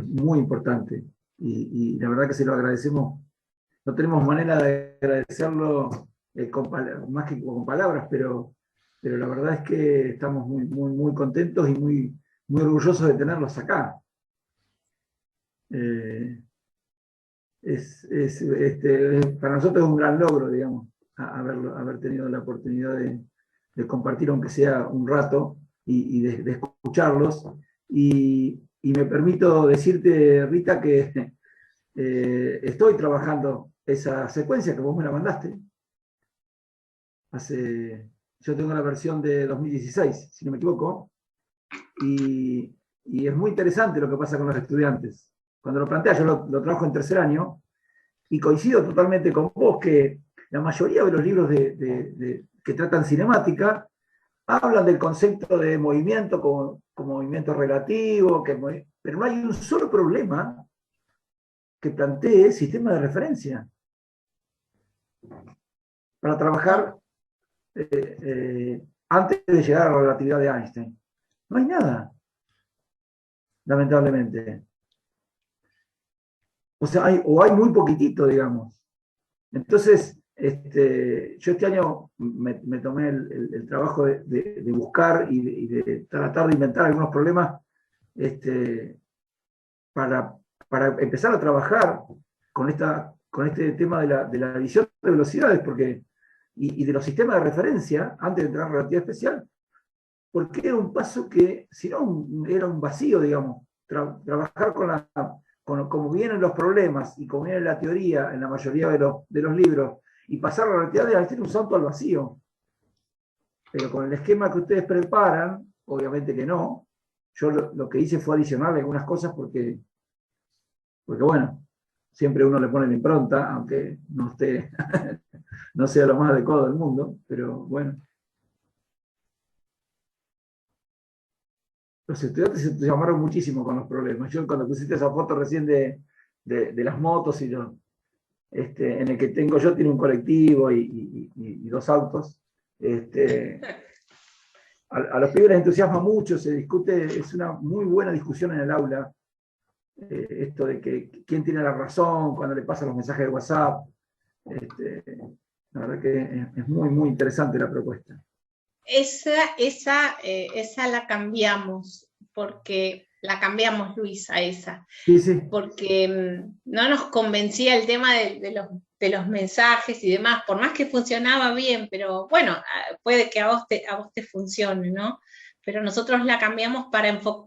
muy importante, y la verdad que se lo agradecemos. No tenemos manera de agradecerlo más que con palabras, pero la verdad es que estamos muy contentos y muy orgullosos de tenerlos acá. Para nosotros es un gran logro, digamos, haber tenido la oportunidad de compartir, aunque sea un rato, y de escucharlos. Y me permito decirte, Rita, que estoy trabajando esa secuencia que vos me la mandaste. Yo tengo la versión de 2016, si no me equivoco, y es muy interesante lo que pasa con los estudiantes. Cuando lo plantea, yo lo trabajo en tercer año, y coincido totalmente con vos que la mayoría de los libros que tratan cinemática hablan del concepto de movimiento como movimiento relativo, pero no hay un solo problema que plantee sistema de referencia para trabajar antes de llegar a la relatividad de Einstein. No hay nada, lamentablemente. O sea, hay muy poquitito, digamos. Entonces, yo este año me tomé el trabajo de buscar y de tratar de inventar algunos problemas para empezar a trabajar con este tema de la visión de velocidades y de los sistemas de referencia antes de entrar en relatividad especial, porque era un paso que, si no, era un vacío, digamos, trabajar como vienen los problemas y como viene la teoría en la mayoría de los libros, y pasar a la relatividad de un salto al vacío. Pero con el esquema que ustedes preparan, obviamente que no. Yo lo que hice fue adicionar algunas cosas porque bueno, siempre uno le pone la impronta, aunque no no sea lo más adecuado del mundo, pero bueno. Los estudiantes se entusiasmaron muchísimo con los problemas. Yo cuando pusiste esa foto recién de las motos en el que tengo yo, tiene un colectivo y dos autos. A los pibes les entusiasma mucho, se discute, es una muy buena discusión en el aula, esto de que quién tiene la razón cuando le pasan los mensajes de WhatsApp. La verdad que es muy, muy interesante la propuesta. Esa la cambiamos, porque la cambiamos, Luis, a esa. Sí, sí. Porque no nos convencía el tema de los mensajes y demás, por más que funcionaba bien, pero bueno, puede que a vos te funcione, ¿no? Pero nosotros la cambiamos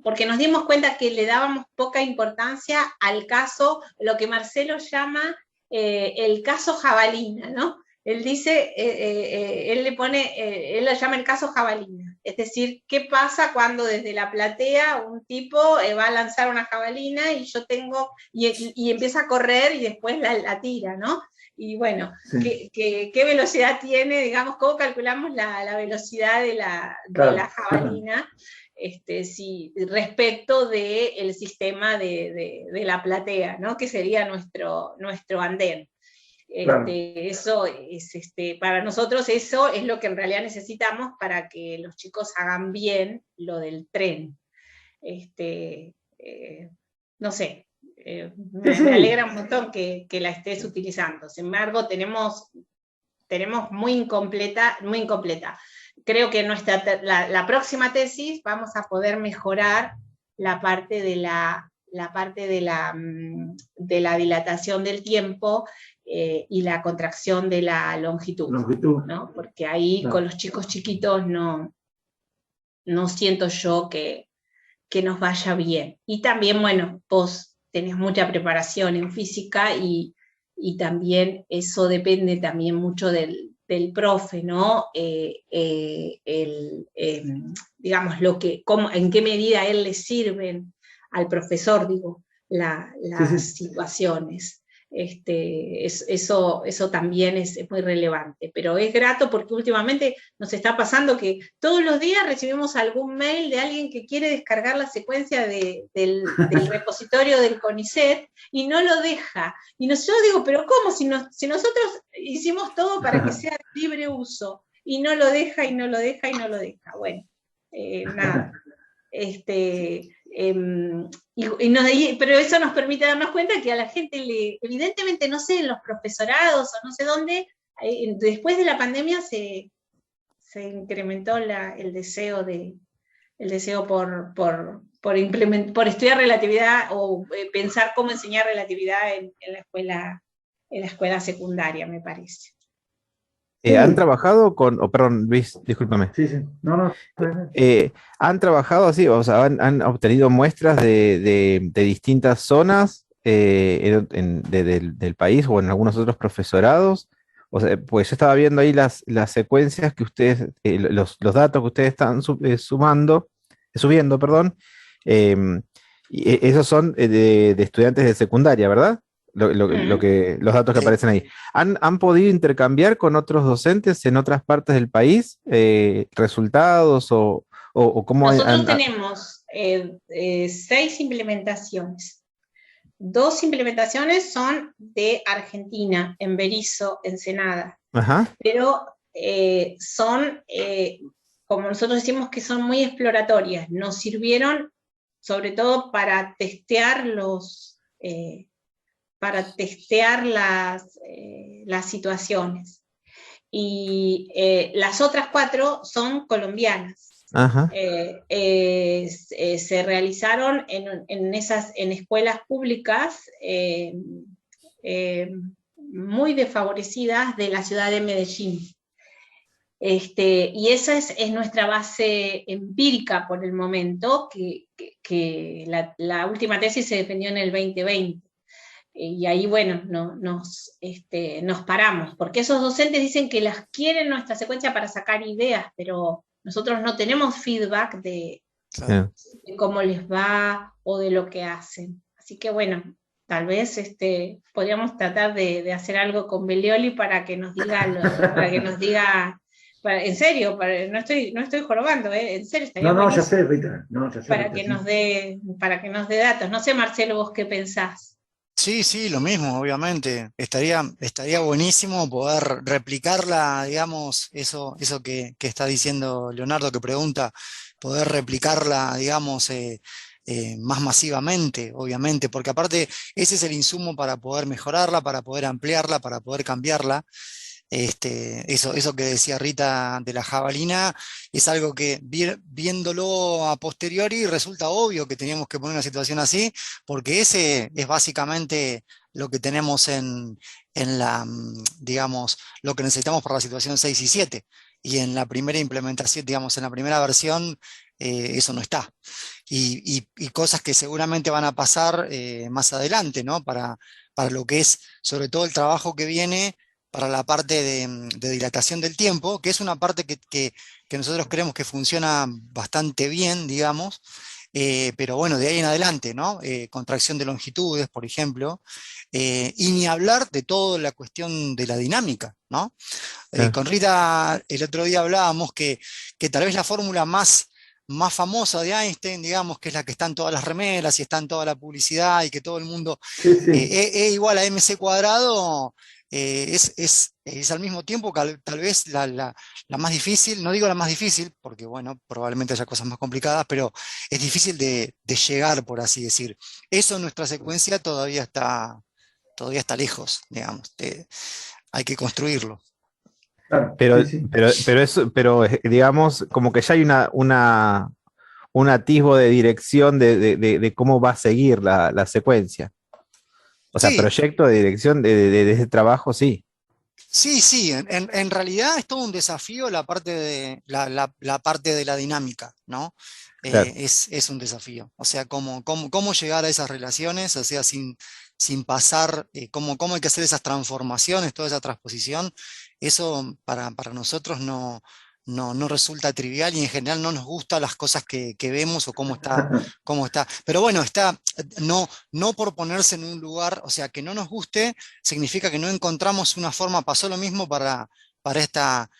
porque nos dimos cuenta que le dábamos poca importancia al caso, lo que Marcelo llama el caso jabalina, ¿no? Él dice, él lo llama el caso jabalina, es decir, ¿qué pasa cuando desde la platea un tipo va a lanzar una jabalina y yo y empieza a correr y después la tira, ¿no? Y bueno, sí. ¿Qué velocidad tiene, digamos, cómo calculamos la velocidad de la jabalina? Respecto del sistema de la platea, ¿no? Que sería nuestro andén. Claro. Eso es, para nosotros eso es lo que en realidad necesitamos para que los chicos hagan bien lo del tren. No sé, me alegra un montón que la estés utilizando. Sin embargo, tenemos muy incompleta. Creo que la próxima tesis vamos a poder mejorar la parte de la dilatación del tiempo y la contracción de la longitud. ¿No? Porque ahí claro. Con los chicos chiquitos no siento yo que nos vaya bien. Y también, bueno, vos tenés mucha preparación en física y también eso depende también mucho del profe, ¿no? Digamos, en qué medida a él le sirven al profesor, digo, las situaciones. Eso también es muy relevante, pero es grato porque últimamente nos está pasando que todos los días recibimos algún mail de alguien que quiere descargar la secuencia del repositorio del CONICET y no lo deja. Y yo digo, pero ¿cómo? Si nosotros hicimos todo para que sea de libre uso y no lo deja, y no lo deja, y no lo deja. Bueno, nada. Pero eso nos permite darnos cuenta que a la gente evidentemente, no sé, en los profesorados o no sé dónde, después de la pandemia se incrementó el deseo por por estudiar relatividad o pensar cómo enseñar relatividad en la escuela secundaria, me parece. ¿Han trabajado con, perdón, Luis, discúlpame. Sí, sí. No. ¿Han trabajado así? O sea, ¿han obtenido muestras de distintas zonas del país o en algunos otros profesorados? O sea, pues yo estaba viendo ahí las secuencias que ustedes, los datos que ustedes están subiendo, perdón. Esos son de estudiantes de secundaria, ¿verdad? Los datos que aparecen ahí. ¿Han podido intercambiar con otros docentes en otras partes del país resultados o cómo Nosotros tenemos 6 implementaciones. 2 implementaciones son de Argentina, en Berisso, Ensenada. Ajá. Pero son, como nosotros decimos, que son muy exploratorias. Nos sirvieron sobre todo para testear las situaciones. Y las otras 4 son colombianas. Ajá. Se realizaron en escuelas públicas muy desfavorecidas de la ciudad de Medellín. Y esa es nuestra base empírica por el momento, que la última tesis se defendió en el 2020. Y ahí, bueno, nos paramos, porque esos docentes dicen que las quieren nuestra secuencia para sacar ideas, pero nosotros no tenemos feedback de cómo les va o de lo que hacen. Así que, bueno, tal vez podríamos tratar de hacer algo con Belioli para que nos diga, en serio, no estoy jorobando, en serio. No, ya sé, Rita. Para que nos dé datos. No sé, Marcelo, vos qué pensás. Sí, lo mismo, obviamente. Estaría buenísimo poder replicarla, digamos, eso que está diciendo Leonardo, que pregunta, poder replicarla, digamos, más masivamente, obviamente, porque aparte ese es el insumo para poder mejorarla, para poder ampliarla, para poder cambiarla. Eso que decía Rita de la jabalina es algo que viéndolo a posteriori resulta obvio que teníamos que poner una situación así, porque ese es básicamente lo que tenemos en digamos, lo que necesitamos para la situación 6 y 7. Y en la primera implementación, digamos, en la primera versión, eso no está. Y cosas que seguramente van a pasar más adelante, ¿no? Para lo que es, sobre todo, el trabajo que viene para la parte de dilatación del tiempo, que es una parte que nosotros creemos que funciona bastante bien, digamos, pero bueno, de ahí en adelante, ¿no? Contracción de longitudes, por ejemplo, y ni hablar de toda la cuestión de la dinámica, ¿no? Con Rita el otro día hablábamos que tal vez la fórmula más famosa de Einstein, digamos, que es la que está en todas las remeras y está en toda la publicidad y que todo el mundo E igual a mc cuadrado, es al mismo tiempo tal vez la más difícil, no digo la más difícil, porque bueno, probablemente haya cosas más complicadas, pero es difícil de llegar, por así decir. Eso en nuestra secuencia todavía está lejos, digamos, hay que construirlo. Claro, pero digamos, como que ya hay un atisbo de dirección de cómo va a seguir la secuencia. O sea, proyecto de dirección de ese trabajo, sí. Sí, en realidad es todo un desafío la parte de la parte de la dinámica, ¿no? Claro. Es un desafío. O sea, cómo llegar a esas relaciones, o sea, sin pasar, cómo hay que hacer esas transformaciones, toda esa transposición, eso para nosotros no resulta trivial y en general no nos gustan las cosas que vemos o cómo está. Pero bueno, no por ponerse en un lugar, o sea, que no nos guste, significa que no encontramos una forma. Pasó lo mismo para esta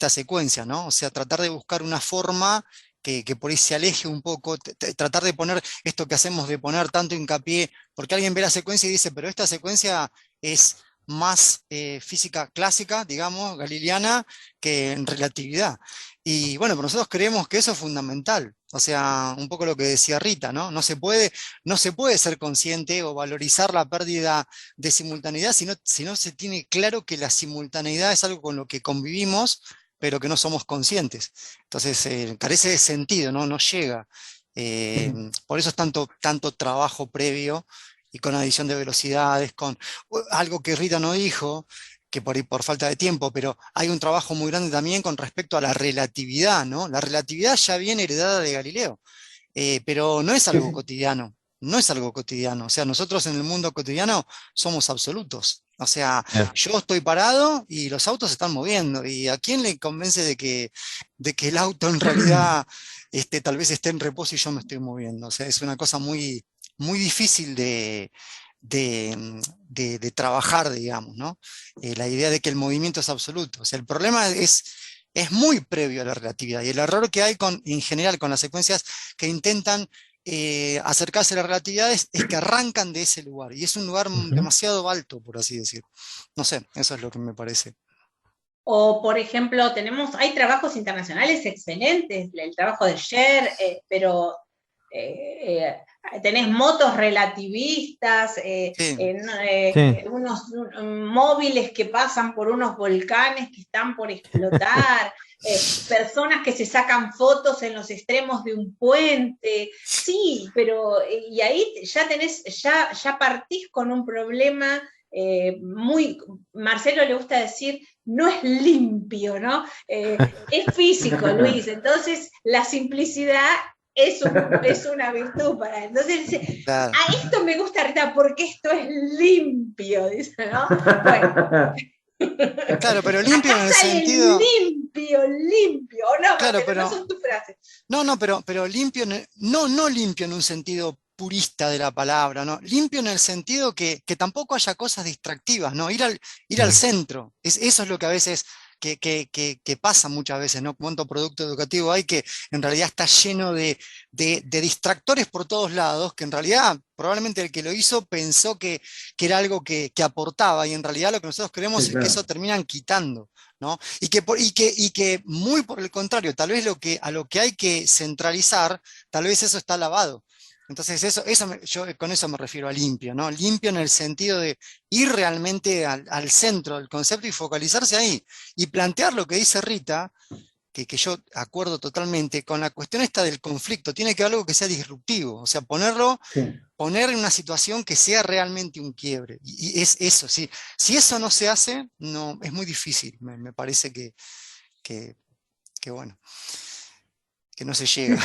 secuencia, ¿no? O sea, tratar de buscar una forma que por ahí se aleje un poco, tratar de poner esto que hacemos de poner tanto hincapié, porque alguien ve la secuencia y dice, pero esta secuencia es más física clásica, digamos, galileana, que en relatividad. Y bueno, pero nosotros creemos que eso es fundamental. O sea, un poco lo que decía Rita, ¿no? No se puede ser consciente o valorizar la pérdida de simultaneidad si no se tiene claro que la simultaneidad es algo con lo que convivimos, pero que no somos conscientes. Entonces, carece de sentido, ¿no? No llega. Por eso es tanto trabajo previo y con adición de velocidades, con algo que Rita no dijo, que por ahí por falta de tiempo, pero hay un trabajo muy grande también con respecto a la relatividad, ¿no? La relatividad ya viene heredada de Galileo, pero no es algo cotidiano, no es algo cotidiano. O sea, nosotros en el mundo cotidiano somos absolutos. O sea, yo estoy parado y los autos se están moviendo. ¿Y a quién le convence de que el auto en realidad tal vez esté en reposo y yo me estoy moviendo? O sea, es una cosa muy, muy difícil de trabajar, digamos, ¿no? La idea de que el movimiento es absoluto. O sea, el problema es muy previo a la relatividad. Y el error que hay en general con las secuencias que intentan acercarse a la relatividad es que arrancan de ese lugar. Y es un lugar demasiado alto, por así decir. No sé, eso es lo que me parece. O, por ejemplo, hay trabajos internacionales excelentes, el trabajo de Sher, pero tenés motos relativistas, unos móviles que pasan por unos volcanes que están por explotar, personas que se sacan fotos en los extremos de un puente. Sí, pero y ahí ya partís con un problema Marcelo le gusta decir, no es limpio, ¿no? Es físico, Luis, entonces la simplicidad es una virtud para él. Entonces dice, claro, a esto me gusta, Rita, porque esto es limpio, dice, ¿no? Bueno. Claro, pero limpio en el sentido... Limpio, no, claro, pero no son tus frases. No, pero limpio, no limpio en un sentido purista de la palabra, ¿no? Limpio en el sentido que tampoco haya cosas distractivas, ¿no? Ir al centro, eso es lo que a veces, que pasa muchas veces, ¿no? Cuánto producto educativo hay que en realidad está lleno de distractores por todos lados, que en realidad probablemente el que lo hizo pensó que era algo que aportaba, y en realidad lo que nosotros creemos es que eso terminan quitando, ¿no? Y que muy por el contrario, tal vez a lo que hay que centralizar, tal vez eso está lavado. Entonces yo con eso me refiero a limpio, ¿no? Limpio en el sentido de ir realmente al centro del concepto y focalizarse ahí. Y plantear lo que dice Rita, que yo acuerdo totalmente, con la cuestión esta del conflicto. Tiene que haber algo que sea disruptivo, o sea, poner en una situación que sea realmente un quiebre. Y es eso, sí. Si eso no se hace, no, es muy difícil. Me parece que bueno, que no se llega.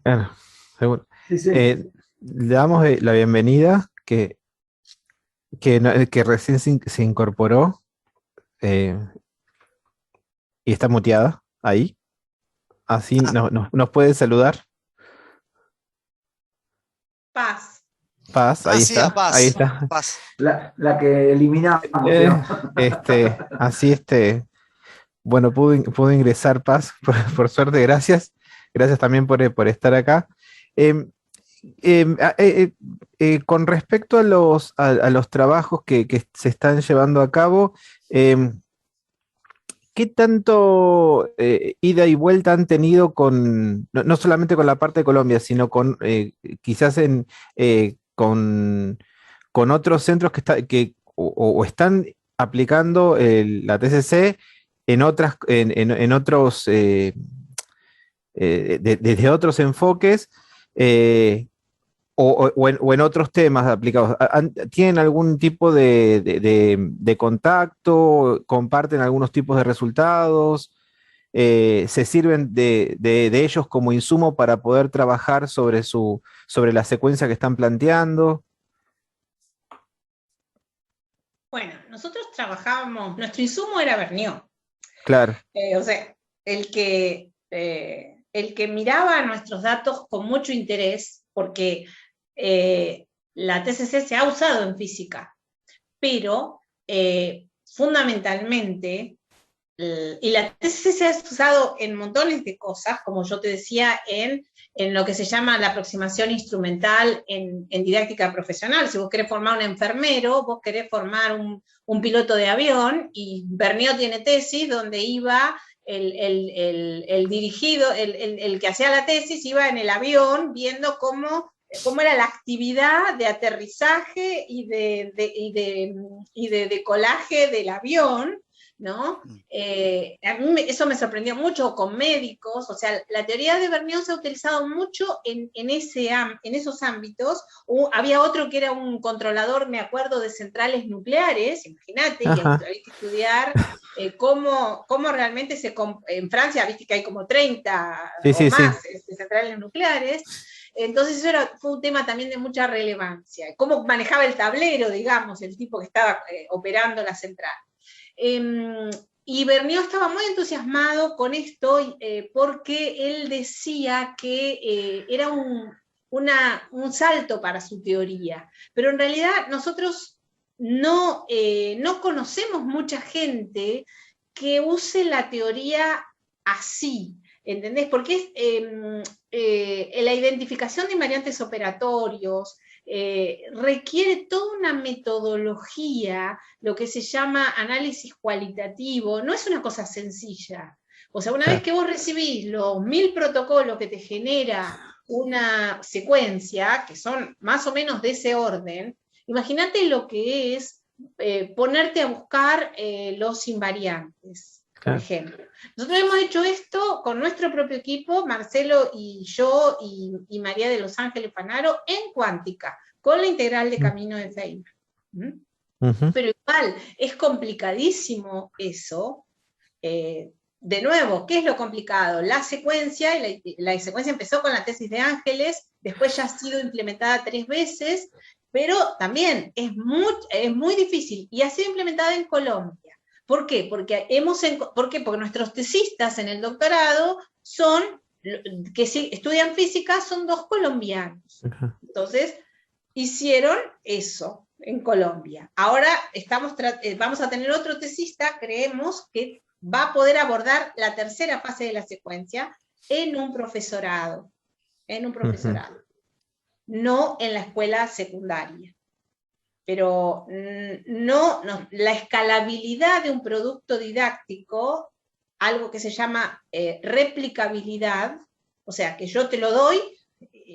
Claro, seguro. Le damos la bienvenida que recién se incorporó y está muteada ahí. Así nos puede saludar. Paz. Ahí está. Paz. Ahí está. Paz. La que eliminamos. Así bueno, pudo ingresar Paz, por suerte, gracias. Gracias también por estar acá. Con respecto a los trabajos que se están llevando a cabo, ¿qué tanto ida y vuelta han tenido no solamente con la parte de Colombia, sino con quizás con otros centros que están aplicando la TCC en otros desde otros enfoques? O en otros temas aplicados. ¿Tienen algún tipo de contacto? ¿Comparten algunos tipos de resultados? ¿Se sirven de ellos como insumo para poder trabajar sobre la secuencia que están planteando? Bueno, nosotros trabajábamos, nuestro insumo era Vergniaud. Claro. O sea, el que miraba nuestros datos con mucho interés, porque la TCC se ha usado en física, pero fundamentalmente, y la TCC se ha usado en montones de cosas, como yo te decía, en lo que se llama la aproximación instrumental en didáctica profesional. Si vos querés formar un enfermero, vos querés formar un piloto de avión, y Vergniaud tiene tesis donde iba el dirigido, el que hacía la tesis, iba en el avión viendo cómo era la actividad de aterrizaje y de decolaje del avión, ¿no? A mí eso me sorprendió mucho con médicos, o sea, la teoría de Vergniaud se ha utilizado mucho en esos ámbitos. Había otro que era un controlador, me acuerdo, de centrales nucleares, imagínate, y hay que estudiar cómo realmente en Francia, viste que hay como 30 más centrales nucleares. Entonces eso fue un tema también de mucha relevancia. Cómo manejaba el tablero, digamos, el tipo que estaba operando la central. Y Vergniaud estaba muy entusiasmado con esto porque él decía que era un salto para su teoría. Pero en realidad nosotros no conocemos mucha gente que use la teoría así. ¿Entendés? Porque la identificación de invariantes operatorios requiere toda una metodología, lo que se llama análisis cualitativo, no es una cosa sencilla. O sea, una vez que vos recibís los 1000 protocolos que te genera una secuencia, que son más o menos de ese orden, imagínate lo que es ponerte a buscar los invariantes. Por ejemplo. Nosotros hemos hecho esto con nuestro propio equipo, Marcelo y yo y María de Los Ángeles Panaro, en cuántica, con la integral de camino de Feynman. Pero igual, es complicadísimo eso. De nuevo, ¿qué es lo complicado? La secuencia, y la secuencia empezó con la tesis de Ángeles, después ya ha sido implementada 3 veces, pero también es muy difícil, y ha sido implementada en Colombia. ¿Por qué? Porque nuestros tesistas en el doctorado que estudian física, son 2 colombianos. Entonces, hicieron eso en Colombia. Ahora vamos a tener otro tesista, creemos, que va a poder abordar la tercera fase de la secuencia en un profesorado. No en la escuela secundaria. Pero la escalabilidad de un producto didáctico, algo que se llama replicabilidad, o sea, que yo te lo doy,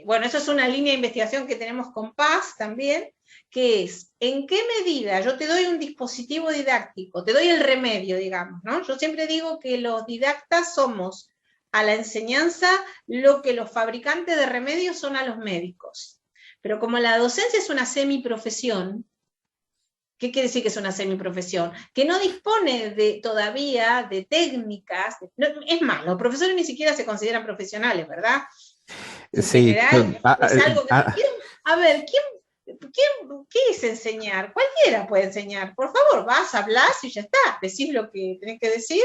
bueno, eso es una línea de investigación que tenemos con Paz también, que es, ¿en qué medida yo te doy un dispositivo didáctico, te doy el remedio, digamos, ¿no? Yo siempre digo que los didactas somos a la enseñanza lo que los fabricantes de remedios son a los médicos. Pero como la docencia es una semiprofesión, ¿qué quiere decir que es una semiprofesión? Que no dispone todavía de técnicas, es más, los profesores ni siquiera se consideran profesionales, ¿verdad? En general, es algo que a ver, ¿qué es enseñar? Cualquiera puede enseñar, por favor, vas, hablas y ya está, decís lo que tenés que decir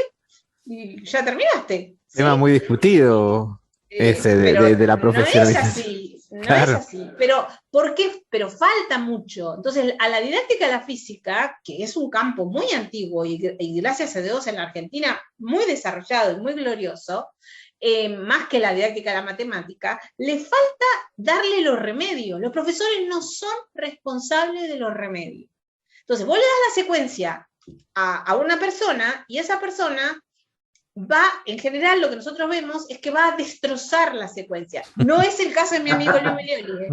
y ya terminaste. Tema muy discutido ese de la profesionalización. No es así, pero ¿por qué? Pero falta mucho. Entonces, a la didáctica de la física, que es un campo muy antiguo y gracias a Dios en la Argentina muy desarrollado y muy glorioso, más que la didáctica de la matemática, le falta darle los remedios. Los profesores no son responsables de los remedios. Entonces, vos le das la secuencia a una persona y esa persona en general lo que nosotros vemos es que va a destrozar la secuencia. No es el caso de mi amigo Luis Melioli.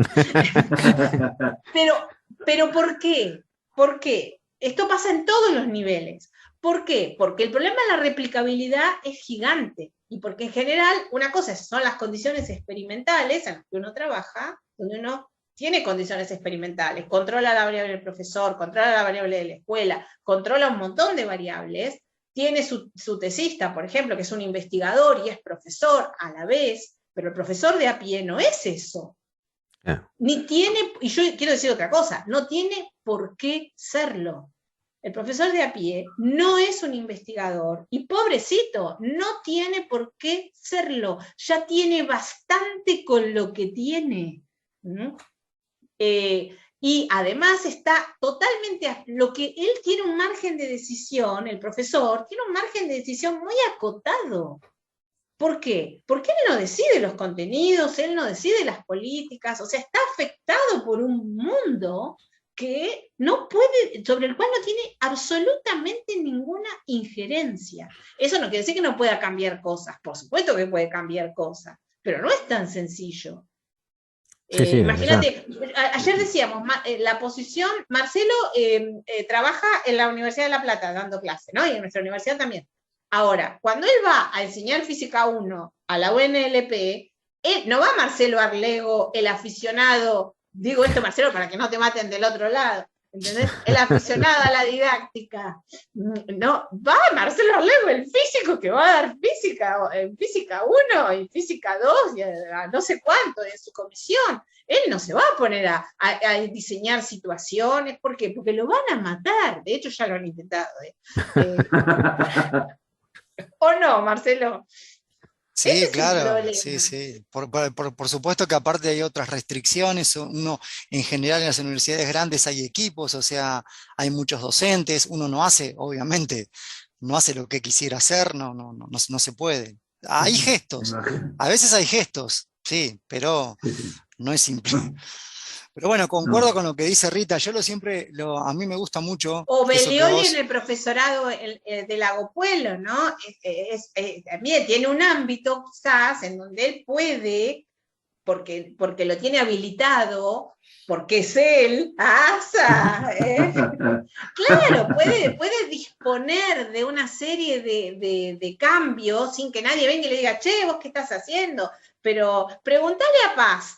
Pero ¿por qué? ¿Por qué? Esto pasa en todos los niveles. ¿Por qué? Porque el problema de la replicabilidad es gigante. Y porque en general, una cosa son las condiciones experimentales en las que uno trabaja, donde uno tiene condiciones experimentales, controla la variable del profesor, controla la variable de la escuela, controla un montón de variables, tiene su tesista, por ejemplo, que es un investigador y es profesor a la vez, pero el profesor de a pie no es eso. Ni tiene, y yo quiero decir otra cosa, no tiene por qué serlo. El profesor de a pie no es un investigador, y pobrecito, no tiene por qué serlo, ya tiene bastante con lo que tiene. Y además está totalmente, lo que él tiene un margen de decisión, el profesor, tiene un margen de decisión muy acotado. ¿Por qué? Porque él no decide los contenidos, él no decide las políticas, o sea, está afectado por un mundo que no puede, sobre el cual no tiene absolutamente ninguna injerencia. Eso no quiere decir que no pueda cambiar cosas, por supuesto que puede cambiar cosas, pero no es tan sencillo. Sí, imagínate, ayer decíamos, la posición, Marcelo trabaja en la Universidad de La Plata dando clase, ¿no? Y en nuestra universidad también. Ahora, cuando él va a enseñar Física 1 a la UNLP, no va Marcelo Arlego, el aficionado, digo esto Marcelo para que no te maten del otro lado, ¿entendés? El aficionado a la didáctica. No, va Marcelo Arlego, el físico que va a dar física, en Física 1 y Física 2, y a no sé cuánto en su comisión. Él no se va a poner a diseñar situaciones. ¿Por qué? Porque lo van a matar. De hecho, ya lo han intentado. ¿O no, Marcelo? Sí, claro, sí, sí. Por supuesto que aparte hay otras restricciones. Uno, en general, en las universidades grandes hay equipos, o sea, hay muchos docentes. Uno no hace, obviamente, no hace lo que quisiera hacer, no se puede. Hay gestos, a veces hay gestos, sí, pero no es simple. Pero bueno, concuerdo con lo que dice Rita. A mí me gusta mucho. O Belioli en el profesorado del Lagopuelo, ¿no? También tiene un ámbito, quizás, en donde él puede, porque lo tiene habilitado, porque es él, claro, puede disponer de una serie de cambios sin que nadie venga y le diga, che, ¿vos qué estás haciendo? Pero preguntale a Paz,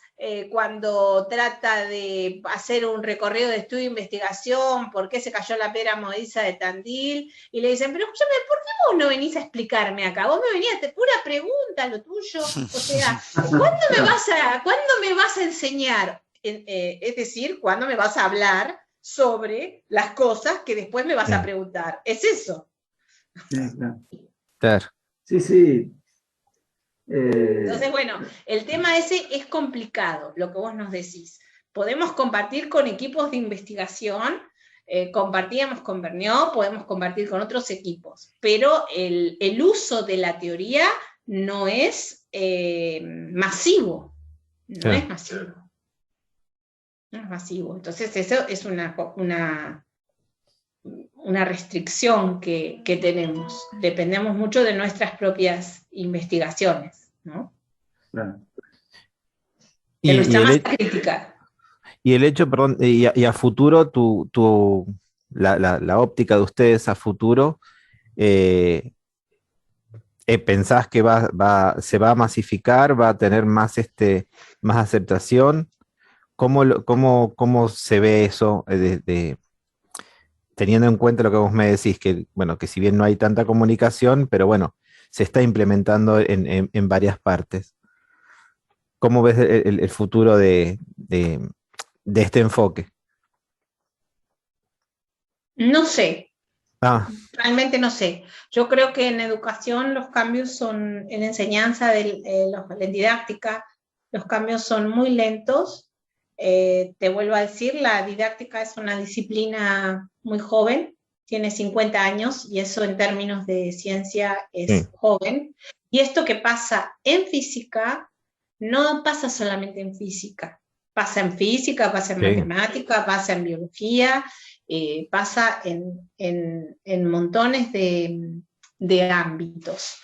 cuando trata de hacer un recorrido de estudio e investigación, por qué se cayó la piedra movediza de Tandil, y le dicen, pero escúchame, ¿por qué vos no venís a explicarme acá? Vos me venías, pura pregunta lo tuyo, o sea, ¿cuándo me vas a enseñar? Es decir, ¿cuándo me vas a hablar sobre las cosas que después me vas a preguntar? Es eso. Sí, claro. Sí. Entonces, bueno, el tema ese es complicado, lo que vos nos decís. Podemos compartir con equipos de investigación, compartíamos con Vergniaud, podemos compartir con otros equipos, pero el uso de la teoría no es masivo. No es masivo. No es masivo. Entonces, eso es una restricción que tenemos. Dependemos mucho de nuestras propias investigaciones, ¿no? Claro. De nuestra masa crítica. Y el hecho, perdón, y a futuro, la óptica de ustedes a futuro, ¿pensás que se va a masificar, va a tener más aceptación? ¿Cómo se ve eso teniendo en cuenta lo que vos me decís, que si bien no hay tanta comunicación, pero bueno, se está implementando en varias partes? ¿Cómo ves el futuro de este enfoque? No sé. Realmente no sé. Yo creo que en educación los cambios son, en enseñanza, en didáctica, los cambios son muy lentos. Te vuelvo a decir, la didáctica es una disciplina muy joven, tiene 50 años, y eso en términos de ciencia es joven. Y esto que pasa en física, no pasa solamente en física. Pasa en física, pasa en matemática, pasa en biología, pasa en montones de ámbitos.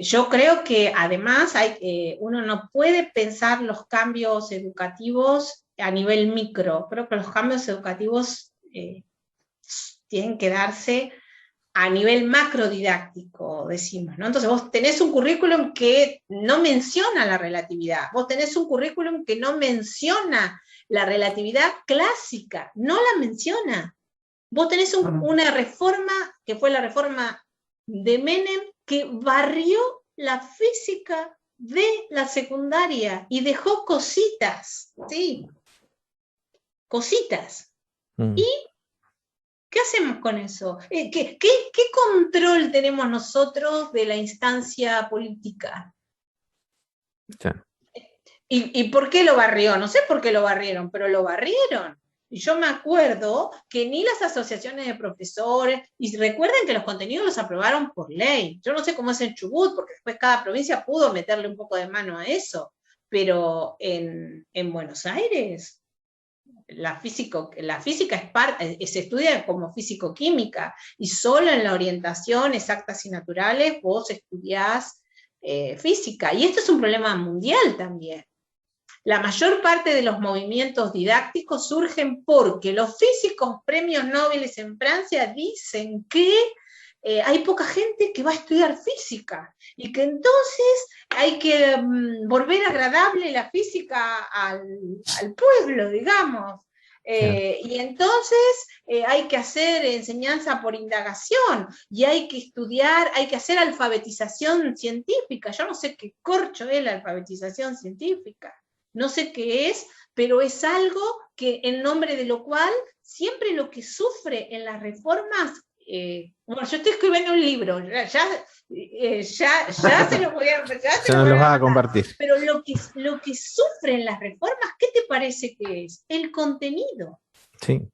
Yo creo que además uno no puede pensar los cambios educativos a nivel micro. Creo que los cambios educativos tienen que darse a nivel macrodidáctico, decimos, ¿no? Entonces vos tenés un currículum que no menciona la relatividad, vos tenés un currículum que no menciona la relatividad clásica, no la menciona. Vos tenés una reforma, que fue la reforma de Menem, que barrió la física de la secundaria y dejó cositas, ¿sí? Cositas. ¿Y qué hacemos con eso? ¿Qué control tenemos nosotros de la instancia política? Sí. ¿Y por qué lo barrió? No sé por qué lo barrieron, pero lo barrieron. Y yo me acuerdo que ni las asociaciones de profesores, y recuerden que los contenidos los aprobaron por ley. Yo no sé cómo es en Chubut, porque después cada provincia pudo meterle un poco de mano a eso, pero en Buenos Aires la física se estudia como físico-química, y solo en la orientación exactas y naturales vos estudiás física, y esto es un problema mundial también. La mayor parte de los movimientos didácticos surgen porque los físicos premios Nobel en Francia dicen que hay poca gente que va a estudiar física y que entonces hay que volver agradable la física al pueblo, digamos. Y entonces hay que hacer enseñanza por indagación y hay que estudiar, hay que hacer alfabetización científica. Yo no sé qué corcho es la alfabetización científica, no sé qué es, pero es algo que en nombre de lo cual siempre lo que sufre en las reformas, bueno, yo estoy escribiendo un libro, ya se lo voy a, se nos los va a compartir. Pero lo que sufre en las reformas, ¿qué te parece que es? El contenido. Sí.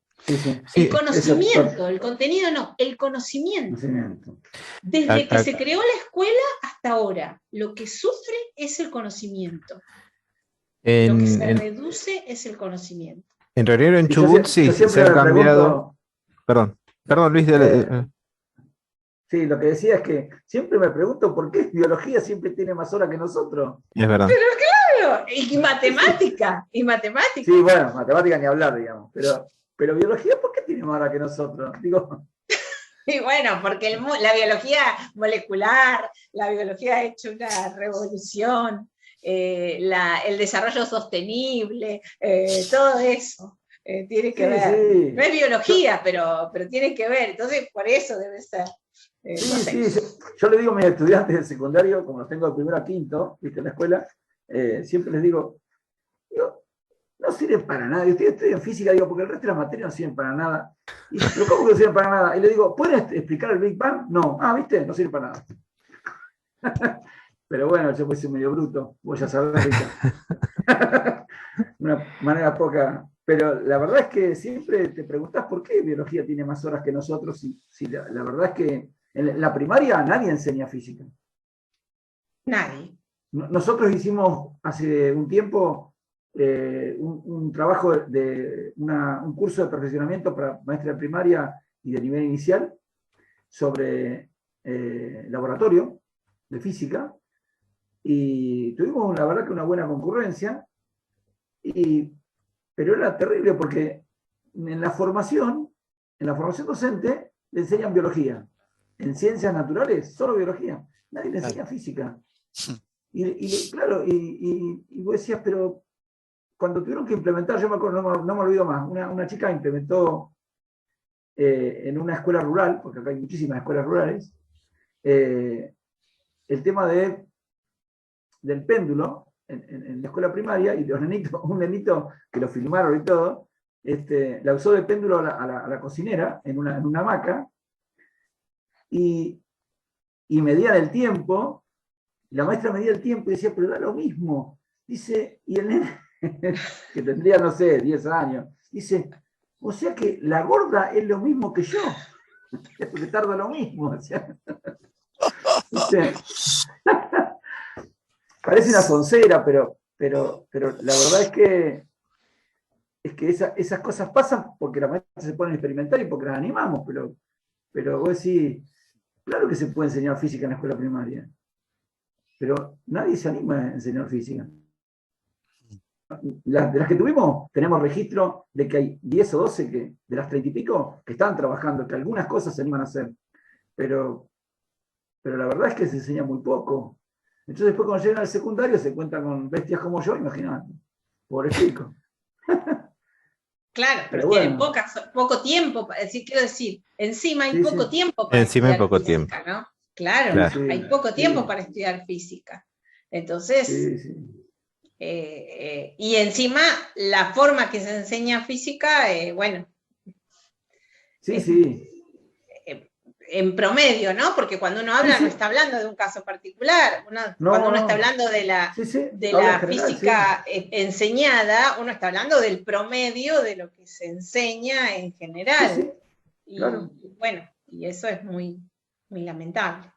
El conocimiento, el contenido no, el conocimiento. Desde que se creó la escuela hasta ahora, lo que sufre es el conocimiento. Lo que se reduce es el conocimiento. En realidad en Chubut sí se ha cambiado. Perdón, Luis. Sí, lo que decía es que siempre me pregunto por qué biología siempre tiene más horas que nosotros. Es verdad. Pero claro, y matemática. Sí, bueno, matemática ni hablar, digamos. Pero biología, ¿por qué tiene más horas que nosotros? Digo. Y bueno, porque la biología molecular, la biología ha hecho una revolución, el desarrollo sostenible, todo eso. Tiene que ver. Sí. No es biología, pero tiene que ver. Entonces, por eso debe ser. No sé. Sí. Yo le digo a mis estudiantes del secundario, como los tengo de primero a quinto, ¿viste? En la escuela, siempre les digo, no sirven para nada. Yo estoy en física, digo, porque el resto de las materias no sirven para nada. Y pero ¿cómo que no sirven para nada? Y le digo, ¿pueden explicar el Big Bang? No. Ah, ¿viste? No sirve para nada. Pero bueno, yo pues soy medio bruto, vos ya sabés, una manera poca. Pero la verdad es que siempre te preguntás por qué biología tiene más horas que nosotros, si la verdad es que en la primaria nadie enseña física. Nadie. Nosotros hicimos hace un tiempo un trabajo de un curso de perfeccionamiento para maestra de primaria y de nivel inicial sobre laboratorio de física, y tuvimos la verdad que una buena concurrencia, pero era terrible porque en la formación docente le enseñan biología, en ciencias naturales solo biología, nadie le enseña física. Y claro, y vos decías, pero cuando tuvieron que implementar, yo me acuerdo, no me olvido más, una chica implementó en una escuela rural, porque acá hay muchísimas escuelas rurales, el tema del péndulo en la escuela primaria, y los nenitos, un nenito que lo filmaron y todo, la usó de péndulo a la cocinera en una hamaca, y medían el tiempo. La maestra medía el tiempo y decía, pero da lo mismo. Dice, y el nene, que tendría, no sé, 10 años, dice, o sea que la gorda es lo mismo que yo, porque tarda lo mismo. O sea, parece una soncera, pero la verdad es que esas cosas pasan porque la maestra se pone a experimentar y porque las animamos, pero vos decís, claro que se puede enseñar física en la escuela primaria, pero nadie se anima a enseñar física. De las que tuvimos, tenemos registro de que hay 10 o 12 de las 30 y pico que están trabajando, que algunas cosas se animan a hacer, pero la verdad es que se enseña muy poco. Entonces después cuando llegan al secundario se encuentran con bestias como yo, imagínate, pobre chico. Claro, pero tienen poco tiempo, quiero decir, encima hay poco tiempo para encima estudiar hay poco física, tiempo. ¿no? Claro, hay poco tiempo para estudiar física. Entonces, y encima la forma que se enseña física, bueno. En promedio, ¿no? Porque cuando uno habla no está hablando de un caso particular. Cuando uno está hablando de la física enseñada, uno está hablando del promedio de lo que se enseña en general. Claro. Y bueno, y eso es muy, muy lamentable.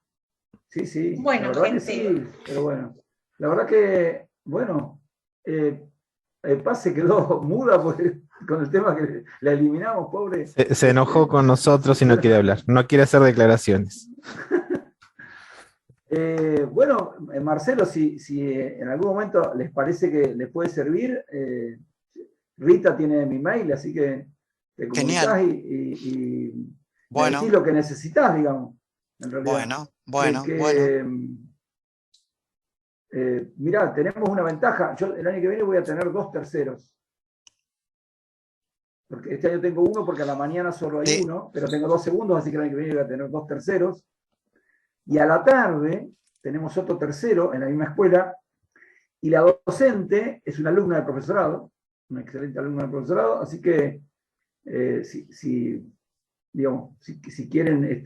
Sí. Bueno, la verdad gente. que sí, pero bueno. La verdad que, bueno, Paz se quedó muda con el tema que la eliminamos, pobre. Se enojó con nosotros y no quiere hablar, no quiere hacer declaraciones. Bueno, Marcelo, si en algún momento les parece que les puede servir, Rita tiene mi mail, así que te comunicás y me decís lo que necesitas, digamos, en realidad. Bueno. Mirá, tenemos una ventaja. Yo el año que viene voy a tener 2 terceros. Porque este año tengo 1 porque a la mañana solo hay 1, pero tengo 2 segundos, así que el año que viene voy a tener 2 terceros. Y a la tarde tenemos otro tercero en la misma escuela, y la docente es una alumna del profesorado, una excelente alumna del profesorado, así que si quieren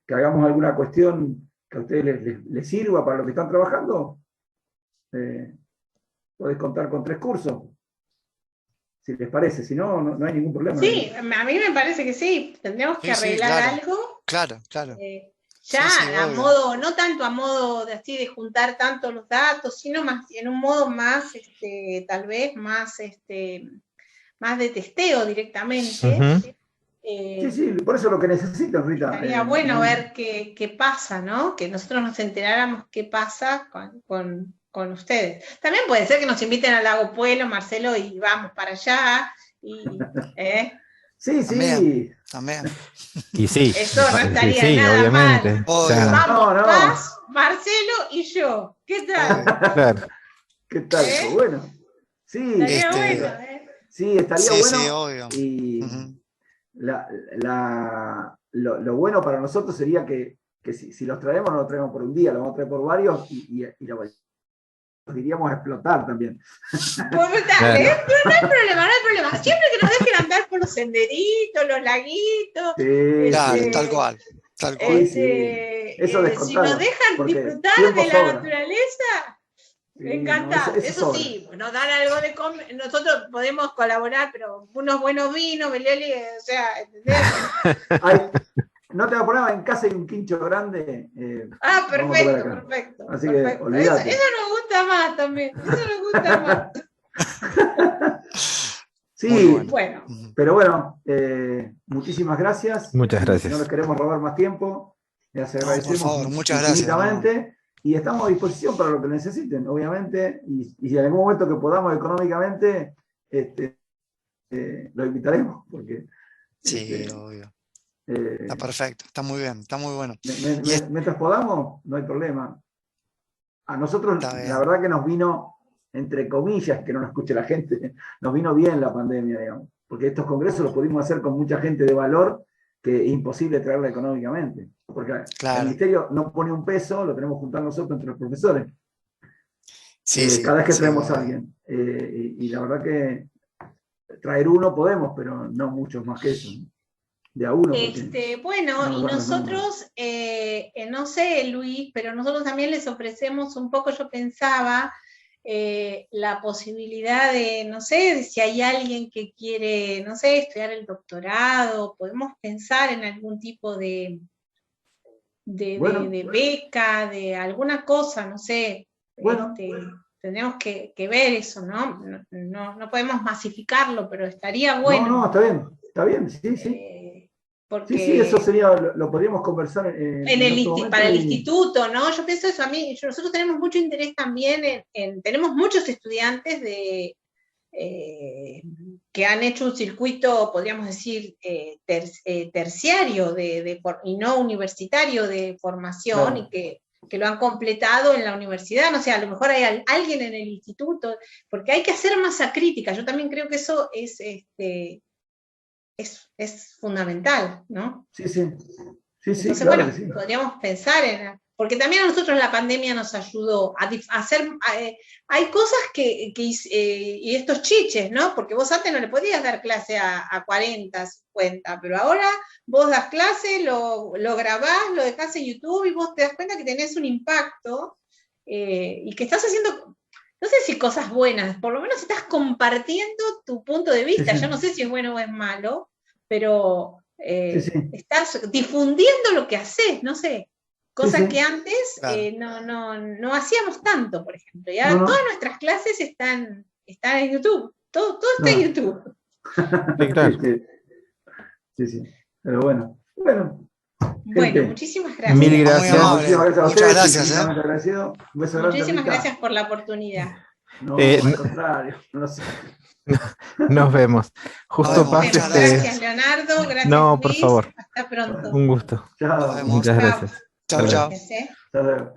que hagamos alguna cuestión que a ustedes les sirva para lo que están trabajando, podés contar con 3 cursos, si les parece, si no, no hay ningún problema. Sí, a mí me parece que sí, tendríamos que arreglar algo. Claro. A modo, no tanto a modo de juntar tanto los datos, sino más en un modo más, tal vez más de testeo directamente. Sí, por eso lo que necesitan, Rita. Estaría bueno ver qué pasa, ¿no? Que nosotros nos enteráramos qué pasa con ustedes. También puede ser que nos inviten al Lago Puelo, Marcelo, y vamos para allá. Sí. También. Y sí. Eso no estaría nada obviamente. mal. Vamos, Paz, Marcelo y yo. ¿Qué tal? Claro. ¿Qué tal? Bueno. Sí. Estaría bueno, Sí, estaría bueno. Sí, obvio. Y lo bueno para nosotros sería que si los traemos, no los traemos por un día, los vamos a traer por varios y los iríamos a explotar también. Pues, no hay problema. Siempre que nos dejen andar por los senderitos, los laguitos. Claro, tal cual. Eso si nos dejan disfrutar de la naturaleza, encantado. Eso sí, nos dan algo de comer. Nosotros podemos colaborar, pero unos buenos vinos, Belioli, o sea, ¿entendés? No te va a poner en casa, hay un quincho grande. Perfecto. Así que olvídate. Eso nos gusta más también. Sí, bueno. Pero bueno, muchísimas gracias. Muchas gracias. No les queremos robar más tiempo. Les agradecemos por favor, muchas gracias. Y estamos a disposición para lo que necesiten, obviamente. Y si en algún momento que podamos económicamente, lo invitaremos. Porque, sí, obvio. Está perfecto, está muy bien, está muy bueno. Mientras podamos, no hay problema. A nosotros, la verdad que nos vino, entre comillas, que no nos escuche la gente, nos vino bien la pandemia, digamos. Porque estos congresos los pudimos hacer con mucha gente de valor que es imposible traerla económicamente. Porque el ministerio no pone un peso, lo tenemos juntar nosotros entre los profesores. Cada vez que traemos a alguien. Y la verdad que traer uno podemos, pero no muchos más que eso. De a uno. Bueno, y nosotros, no sé, Luis, pero nosotros también les ofrecemos un poco, yo pensaba, la posibilidad de, no sé, de si hay alguien que quiere, no sé, estudiar el doctorado, podemos pensar en algún tipo de beca, de alguna cosa, no sé. Tendremos que ver eso, ¿no? No podemos masificarlo, pero estaría bueno. No, está bien, sí. Porque sí, eso sería, lo podríamos conversar para el instituto, ¿no? Yo pienso eso, nosotros tenemos mucho interés también tenemos muchos estudiantes que han hecho un circuito, podríamos decir, terciario y no universitario de formación, claro. Y que lo han completado en la universidad, no sé, a lo mejor hay alguien en el instituto, porque hay que hacer masa crítica, yo también creo que eso es fundamental, ¿no? Sí. Entonces, claro, bueno, podríamos pensar porque también a nosotros la pandemia nos ayudó a hacer, hay cosas y estos chiches, ¿no? Porque vos antes no le podías dar clase a 40, 50, pero ahora vos das clase, lo grabás, lo dejás en YouTube y vos te das cuenta que tenés un impacto y que estás haciendo, no sé si cosas buenas, por lo menos estás compartiendo tu punto de vista. Sí. Yo no sé si es bueno o es malo, pero estás difundiendo lo que haces, no sé. Cosa que antes no hacíamos tanto, por ejemplo. Y ahora todas nuestras clases están en YouTube. Todo está en YouTube. Sí. Pero bueno. Bueno, Gente, muchísimas gracias. Mil Muy gracias. amable. muchísimas gracias a Muchas ustedes. gracias, Infinitamente agradecido. Un beso grande, Muchísimas Rita. gracias por la oportunidad. No, Eh, al contrario. No sé. Nos vemos. Justo vemos, Paz, muchas Gracias, Leonardo. Gracias, No, por Luis. favor. Hasta pronto. un gusto. Chao. Nos vemos. Muchas Chao. gracias. Chau, Hasta luego. chau. Gracias, ¿eh? Hasta luego.